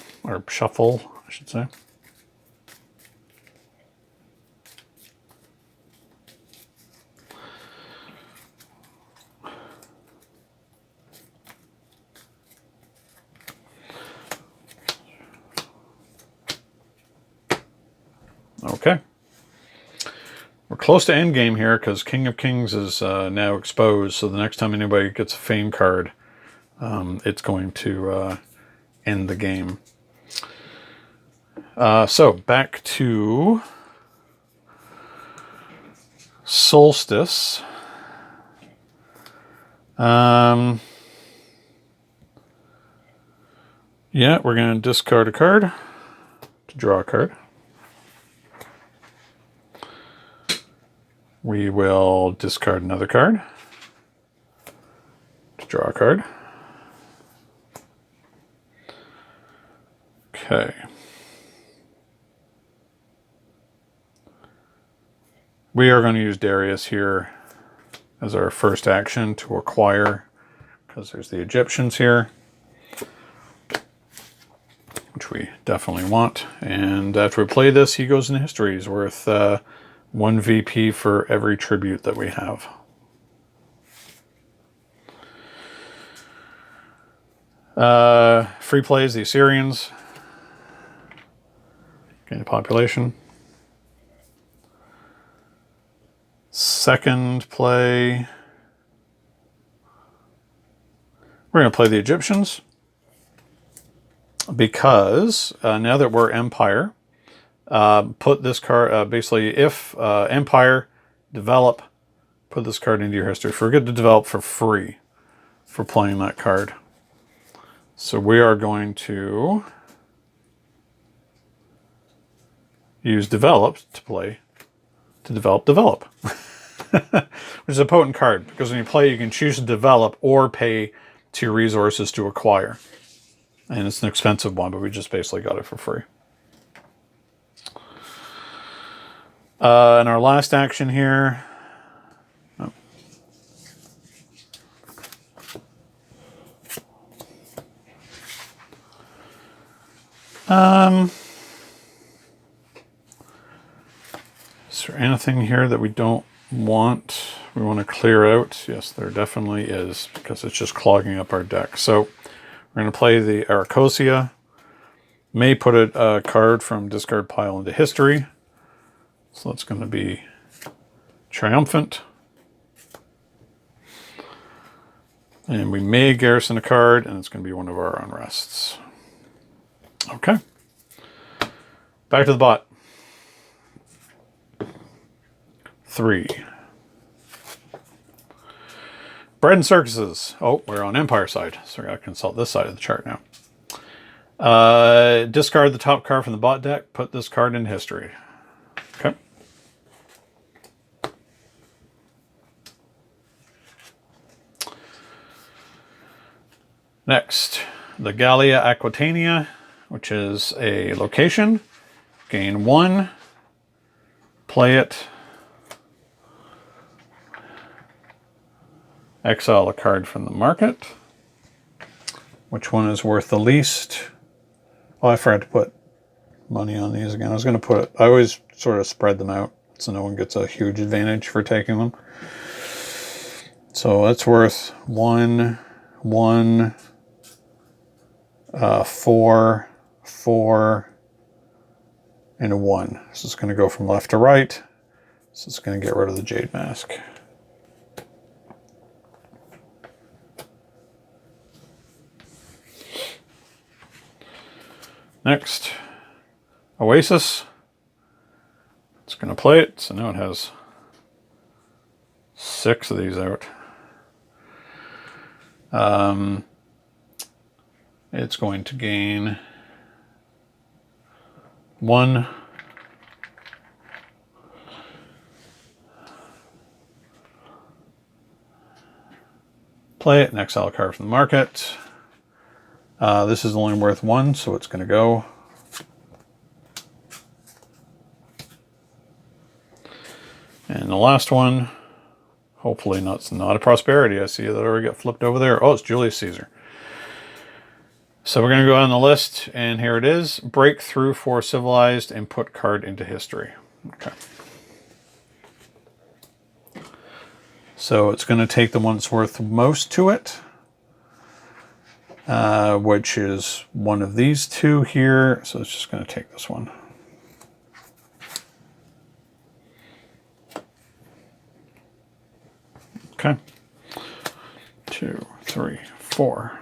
I should say. Okay. We're close to endgame here because King of Kings is now exposed. So the next time anybody gets a fame card, it's going to end the game. So back to Solstice. Yeah, we're going to discard a card to draw a card. We will discard another card to draw a card. Okay. We are going to use Darius here as our first action to acquire, because there's the Egyptians here, which we definitely want. And after we play this, he goes into history. He's worth 1 VP for every tribute that we have. Free plays the Assyrians. Gain a population. Second play. We're going to play the Egyptians because now that we're Empire, put this card, basically if Empire, develop, put this card into your history. Forget to develop for free for playing that card. So we are going to use develop to play, to develop. Which is a potent card, because when you play, you can choose to develop or pay 2 resources to acquire. And it's an expensive one, but we just basically got it for free. And our last action here. Is there anything here that we don't want? We want to clear out? Yes, there definitely is, because it's just clogging up our deck. So we're going to play the Aracosia. May put a card from discard pile into history. So that's going to be Triumphant. And we may garrison a card, and it's going to be one of our unrests. Okay. Back to the bot. 3. Bread and circuses. Oh, we're on Empire side, so we're going to consult this side of the chart now. Discard the top card from the bot deck. Put this card in history. Okay. Next, the Gallia Aquitania, which is a location. Gain 1. Play it. Exile a card from the market. Which one is worth the least? Oh, I forgot to put money on these again. I was going to put, I always sort of spread them out so no one gets a huge advantage for taking them. So that's worth 1, 1, 4, 4, and a 1. So it's going to go from left to right. So it's going to get rid of the Jade Mask. Next, Oasis. It's going to play it, so now it has 6 of these out. It's going to gain 1. Play it and exile a card from the market. This is only worth 1, so it's going to go. And the last one, hopefully not a prosperity. I see that already got flipped over there. Oh, it's Julius Caesar. So we're going to go on the list, and here it is. Break through for civilized and put card into history. Okay. So it's going to take the one that's worth most to it. Which is one of these 2 here. So it's just going to take this one. Okay. 2, 3, 4.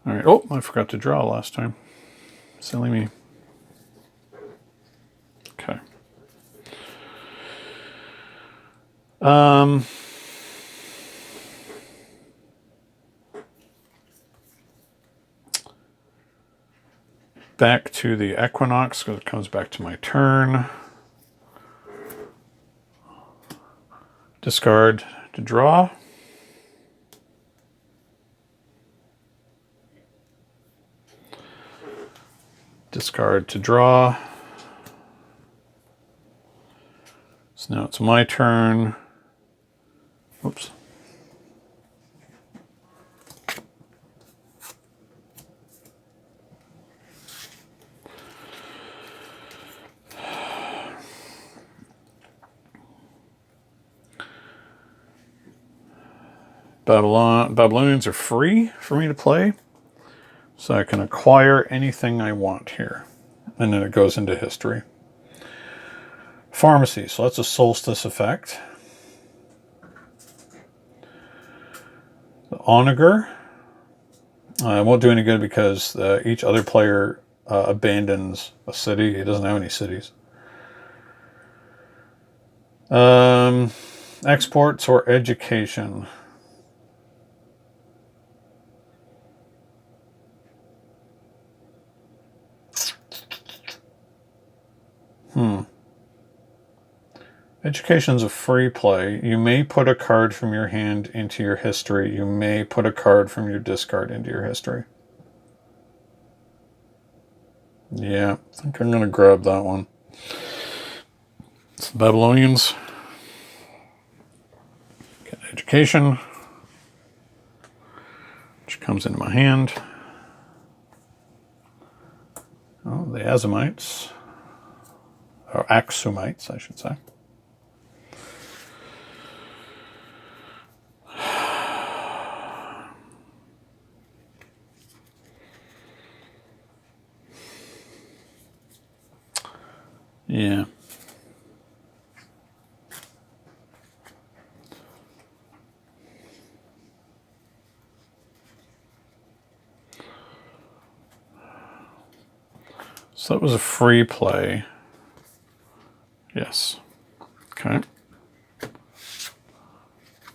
All right. Oh, I forgot to draw last time. Silly me. Okay. Back to the Equinox, because it comes back to my turn. Discard to draw. Discard to draw. So now it's my turn. Oops. Babylonians are free for me to play, so I can acquire anything I want here, and then it goes into history. Pharmacy, so that's a solstice effect. Onager. It won't do any good because each other player abandons a city. He doesn't have any cities. Exports or education. Education's a free play. You may put a card from your hand into your history. You may put a card from your discard into your history. Yeah, I think I'm going to grab that one. It's the Babylonians. Get education, which comes into my hand. Oh, the Azumites. Or Axumites, I should say. Yeah. So that was a free play. Yes. Okay.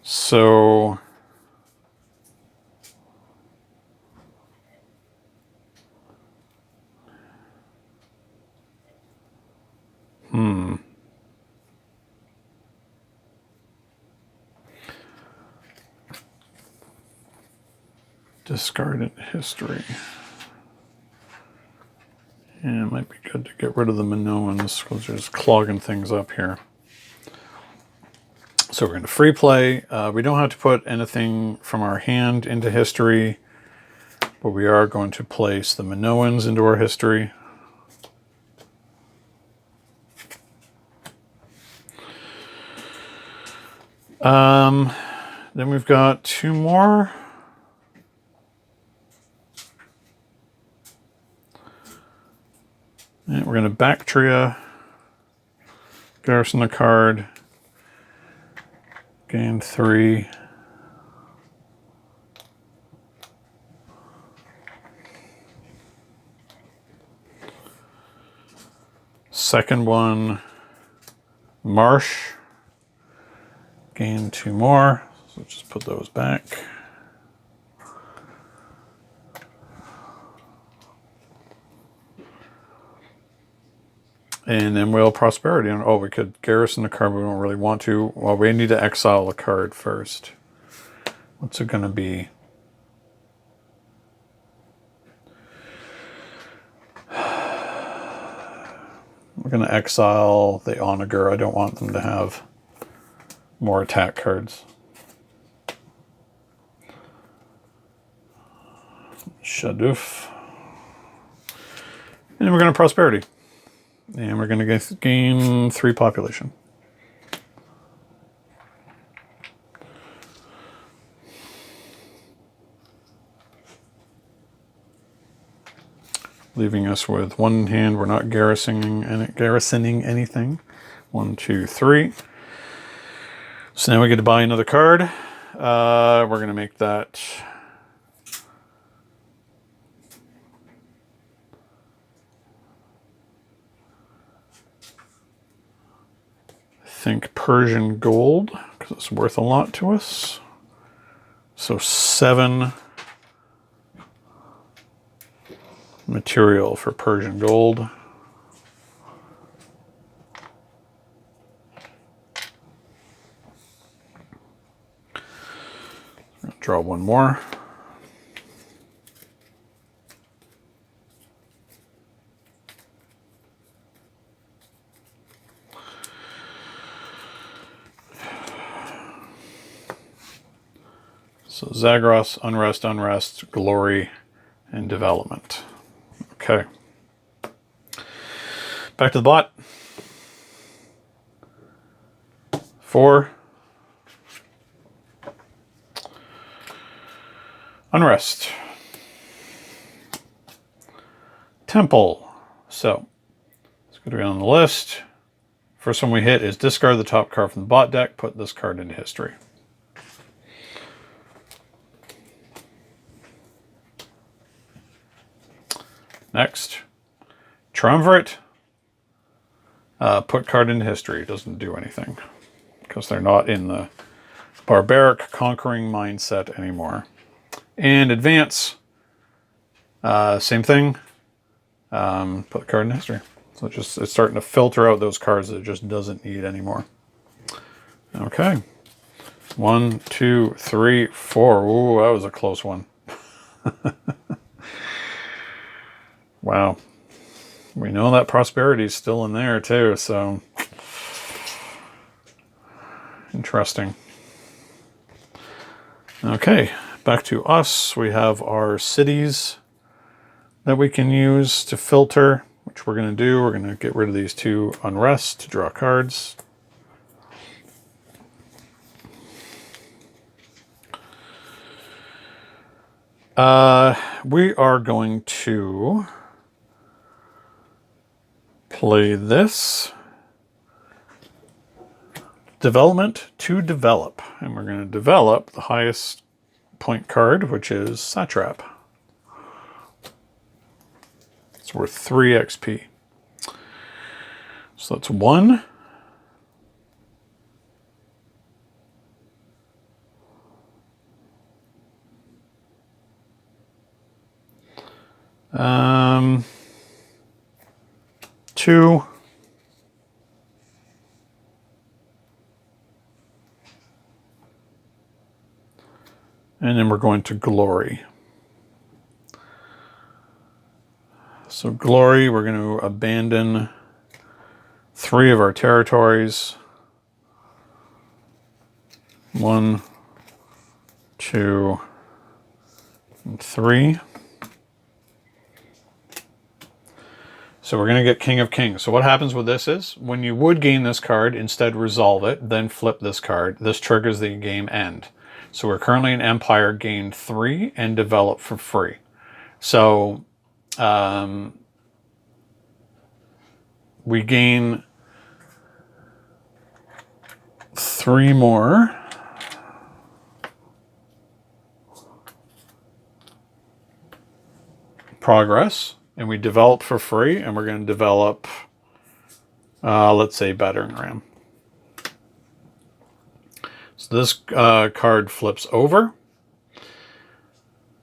So discarded history. Yeah, it might be good to get rid of the Minoans because they're just clogging things up here. So we're going to free play. We don't have to put anything from our hand into history, but we are going to place the Minoans into our history. Then we've got two more. And we're going to Bactria, garrison the card, gain 3. Second one, Marsh, gain 2 more. So just put those back. And then we'll prosperity. Oh, we could garrison the card, but we don't really want to. Well, we need to exile a card first. What's it going to be? We're going to exile the Onager. I don't want them to have more attack cards. Shaduf. And we're going to prosperity. And we're going to gain 3 population. Leaving us with 1 hand. We're not garrisoning anything. 1, 2, 3. So now we get to buy another card. We're going to make that think Persian gold, because it's worth a lot to us. So 7 material for Persian gold. Draw 1 more. So Zagros, Unrest, Unrest, Glory, and Development. Okay. Back to the bot. 4. Unrest. Temple. So, let's go down the list. First one we hit is discard the top card from the bot deck, put this card into history. Next. Triumvirate. Put card into history. Doesn't do anything because they're not in the barbaric conquering mindset anymore. And advance. Same thing. Put the card in history. So it's starting to filter out those cards that it just doesn't need anymore. Okay. 1, 2, 3, 4. Ooh, that was a close one. Wow. We know that prosperity is still in there too, so interesting. Okay, back to us. We have our cities that we can use to filter, which we're going to do. We're going to get rid of these 2 unrest to draw cards. We are going to play this. Development to develop. And we're going to develop the highest point card, which is Satrap. It's worth 3 XP. So that's 1. Two. And then we're going to glory. So glory, we're going to abandon 3 of our territories. 1, 2, and 3. So we're going to get King of Kings. So what happens with this is, when you would gain this card, instead resolve it, then flip this card. This triggers the game end. So we're currently in Empire, gain 3, and develop for free. So we gain 3 more. Progress. And we develop for free, and we're going to develop, let's say, battering ram. So this card flips over.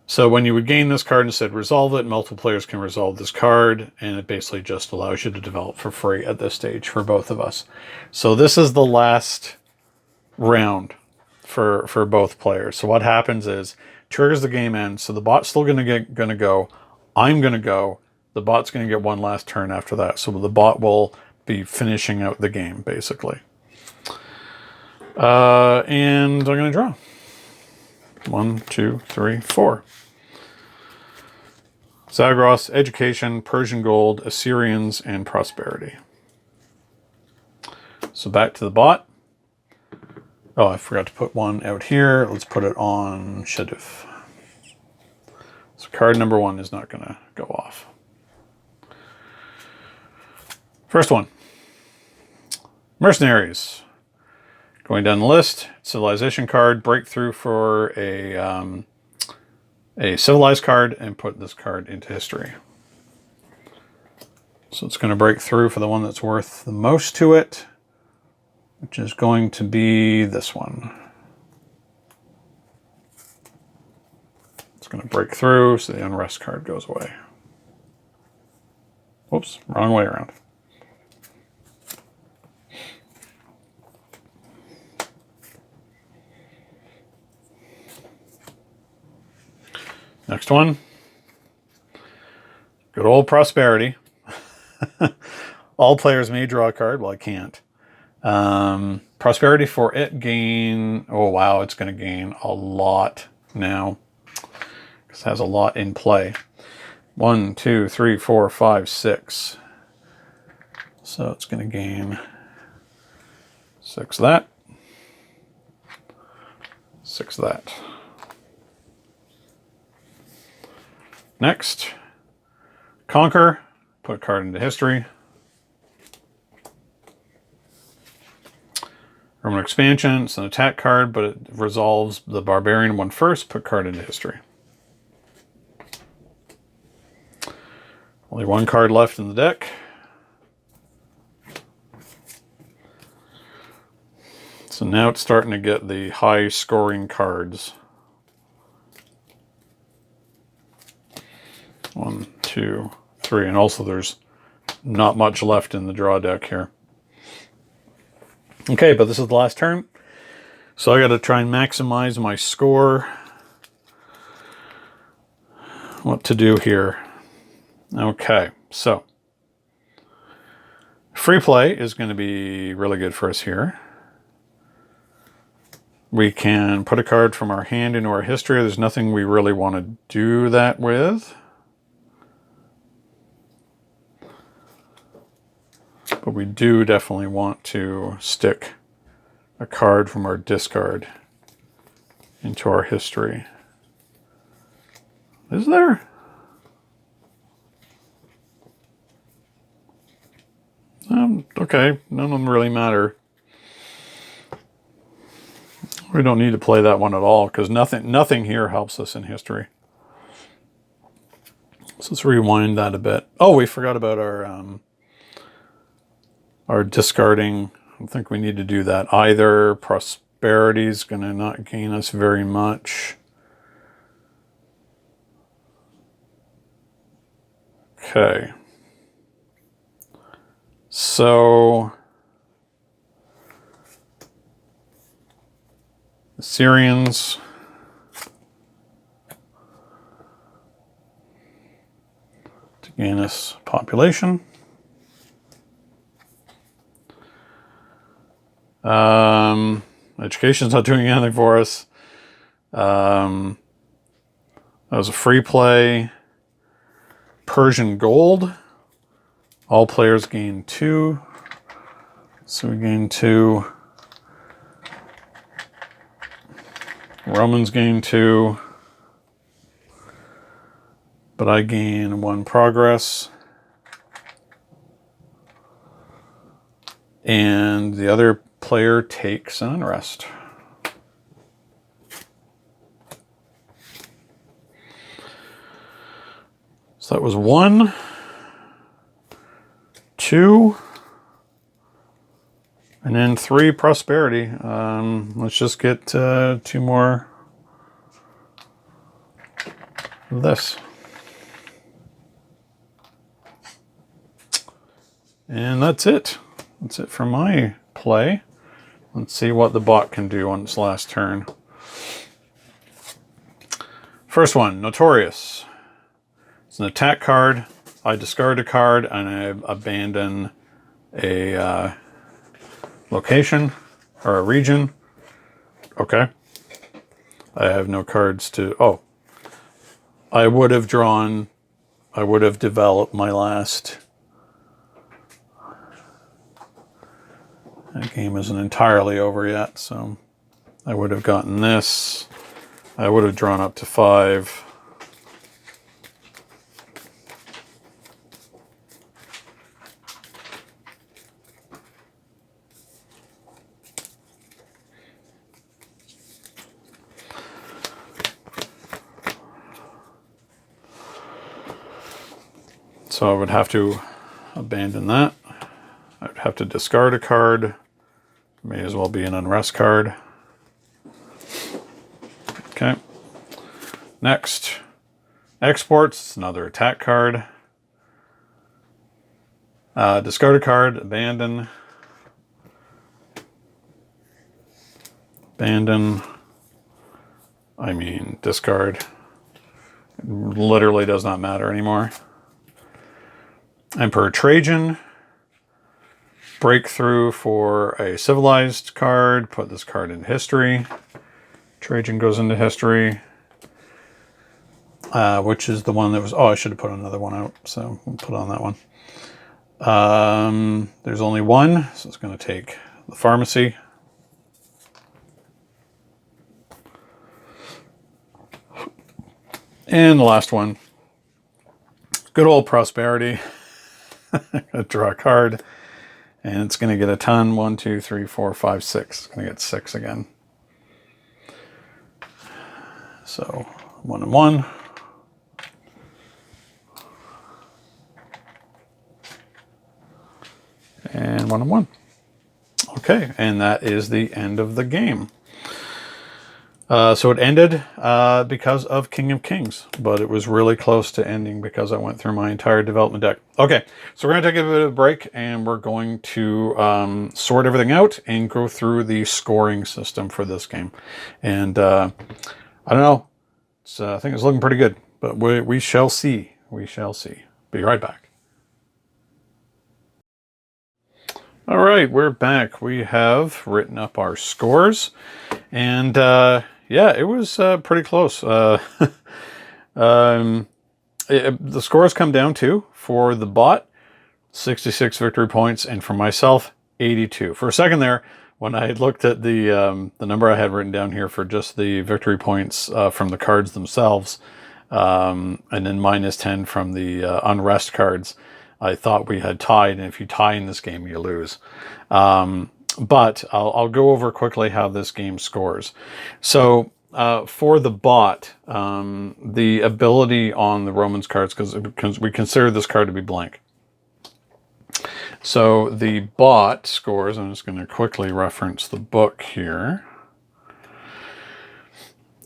So when you would gain this card, instead resolve it, multiple players can resolve this card, and it basically just allows you to develop for free at this stage for both of us. So this is the last round for both players. So what happens is, triggers the game end, so the bot's still going to go. I'm going to go. The bot's going to get 1 last turn after that. So the bot will be finishing out the game, basically. And I'm going to draw. 1, 2, 3, 4. Zagros, education, Persian gold, Assyrians, and prosperity. So back to the bot. Oh, I forgot to put 1 out here. Let's put it on Shaduf. So card number 1 is not going to go off. First one. Mercenaries. Going down the list, civilization card, breakthrough for a civilized card, and put this card into history. So it's going to break through for the one that's worth the most to it, which is going to be this one. It's going to break through, so the unrest card goes away. Whoops, wrong way around. Next one. Good old prosperity. All players may draw a card. Well, I can't. Prosperity for it gain. Oh, wow. It's going to gain a lot now. Because it has a lot in play. 1, 2, 3, 4, 5, 6. So it's going to gain 6 that. 6 that. Next, conquer, put a card into history. Roman expansion, it's an attack card, but it resolves the barbarian one first, put card into history. Only one card left in the deck. So now it's starting to get the high scoring cards. 1, 2, 3. And also there's not much left in the draw deck here. Okay, but this is the last turn. So I got to try and maximize my score. What to do here? Okay, so free play is going to be really good for us here. We can put a card from our hand into our history. There's nothing we really want to do that with. But we do definitely want to stick a card from our discard into our history. Is there? Okay, none of them really matter. We don't need to play that one at all because nothing here helps us in history. So let's rewind that a bit. Oh, we forgot about our discarding. I don't think we need to do that either. Prosperity is going to not gain us very much. Okay. So the Syrians to gain us population. Education's not doing anything for us. That was a free play. Persian gold. All players gain 2. So we gain 2. Romans gain 2. But I gain 1 progress. And the other player takes an unrest. So that was 1, 2, and then 3 prosperity. Let's just get 2 more of this. And that's it. That's it for my play. Let's see what the bot can do on its last turn. First one, Notorious. It's an attack card. I discard a card and I abandon a location or a region. Okay. I have no cards to... Oh. I would have developed my last... That game isn't entirely over yet, so I would have gotten this. I would have drawn up to 5. So I would have to abandon that. I would have to discard a card. May as well be an unrest card. Okay. Next, Exports. It's another attack card. Discard a card. Abandon. Abandon. I mean, discard. It literally does not matter anymore. Emperor Trajan. Breakthrough for a civilized card. Put this card in history. Trajan goes into history. Which is the one that was... Oh, I should have put another one out. So we'll put on that one. There's only one. So it's going to take the pharmacy. And the last one. Good old prosperity. Draw a card. And it's going to get a ton. 1, 2, 3, 4, 5, 6. It's going to get 6 again. So 1 and 1. and 1 and 1. Okay, and that is the end of the game. So it ended because of King of Kings, but it was really close to ending because I went through my entire development deck. Okay, so we're going to take a bit of a break, and we're going to sort everything out and go through the scoring system for this game. And I don't know, I think it's looking pretty good, but we shall see. We shall see. Be right back. All right, we're back. We have written up our scores, and yeah, it was pretty close. The scores come down to, for the bot, 66 victory points, and for myself, 82. For a second there, when I looked at the number I had written down here for just the victory points from the cards themselves, and then minus 10 from the unrest cards, I thought we had tied, and if you tie in this game, you lose. But I'll go over quickly how this game scores. So for the bot, the ability on the Romans cards, because we consider this card to be blank. So the bot scores, I'm just going to quickly reference the book here.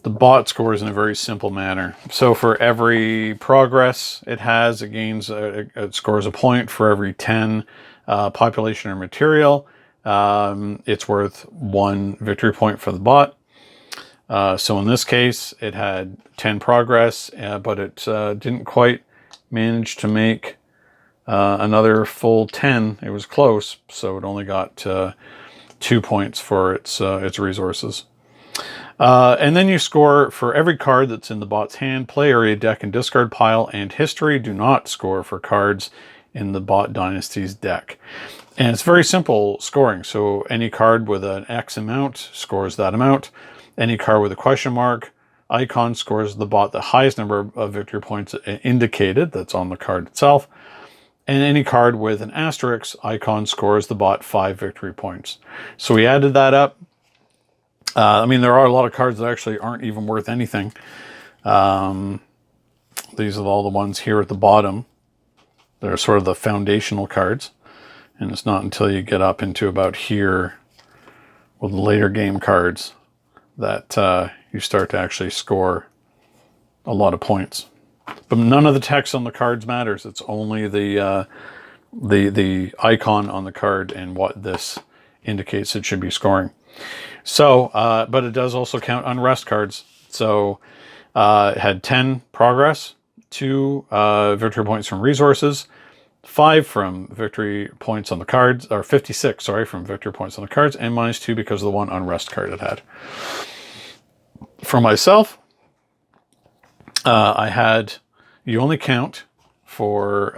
The bot scores in a very simple manner. So for every progress it has, it gains, it scores a point. For every 10 population or material, it's worth 1 victory point for the bot. So in this case, it had 10 progress, but it didn't quite manage to make another full 10. It was close, so it only got 2 points for its resources. And then you score for every card that's in the bot's hand, play area, deck, and discard pile, and history. Do not score for cards in the bot dynasty's deck. And it's very simple scoring. So any card with an X amount scores that amount. Any card with a question mark icon scores the bot the highest number of victory points indicated that's on the card itself. And any card with an asterisk icon scores the bot 5 victory points. So we added that up. I mean, there are a lot of cards that actually aren't even worth anything. These are all the ones here at the bottom. They're sort of the foundational cards. And it's not until you get up into about here with the later game cards that you start to actually score a lot of points. But none of the text on the cards matters. It's only the icon on the card and what this indicates it should be scoring. So, but it does also count unrest cards. So it had 10 progress, 2 victory points from resources, 5 from victory points on the cards, or 56, sorry, from victory points on the cards, and minus 2 because of the 1 unrest card it had. For myself, I had, you only count for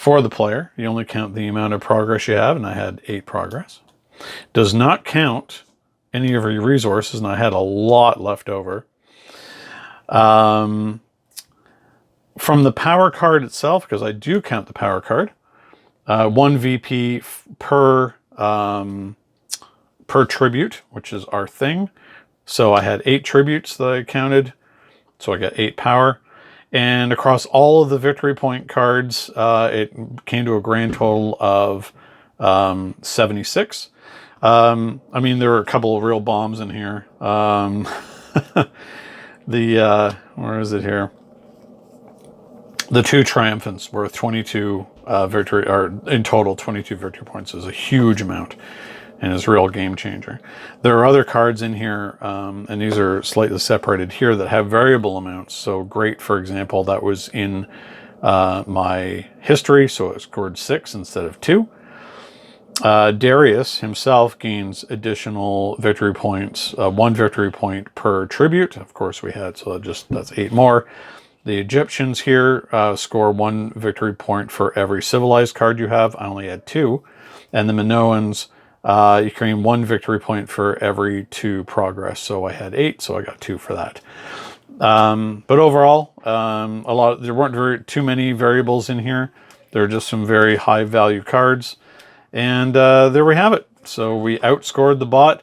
the player, you only count the amount of progress you have, and I had 8 progress. Does not count any of your resources, and I had a lot left over. From the power card itself, because I do count the power card, 1 VP per tribute, which is our thing. So I had 8 tributes that I counted, so I got 8 power. And across all of the victory point cards, it came to a grand total of 76. I mean, there were a couple of real bombs in here. Where is it here? The 2 triumphants were 22 victory, or in total 22 victory points. Is a huge amount, and is a real game changer. There are other cards in here, and these are slightly separated here, that have variable amounts. So great, for example, that was in my history, so it scored 6 instead of 2. Darius himself gains additional victory points, 1 victory point per tribute. Of course we had, so that's 8 more. The Egyptians here score 1 victory point for every civilized card you have. I only had 2. And the Minoans, you gain 1 victory point for every 2 progress. So I had 8, so I got 2 for that. But overall, there weren't too many variables in here. There are just some very high value cards. And there we have it. So we outscored the bot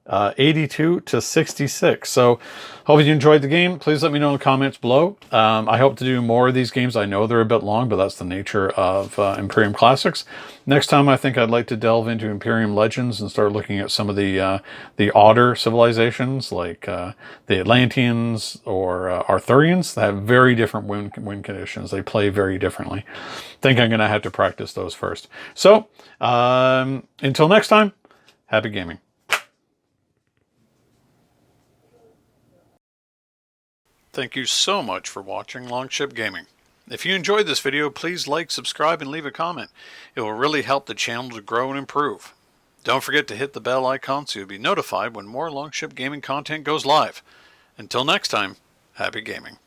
82 to 66. So hope you enjoyed the game. Please let me know in the comments below. I hope to do more of these games. I know they're a bit long, but that's the nature of Imperium Classics. Next time, I think I'd like to delve into Imperium Legends and start looking at some of the odder civilizations, like the Atlanteans or Arthurians. They have very different win conditions. They play very differently. I think I'm going to have to practice those first. So until next time, happy gaming. Thank you so much for watching Longship Gaming. If you enjoyed this video, please like, subscribe, and leave a comment. It will really help the channel to grow and improve. Don't forget to hit the bell icon so you'll be notified when more Longship Gaming content goes live. Until next time, happy gaming.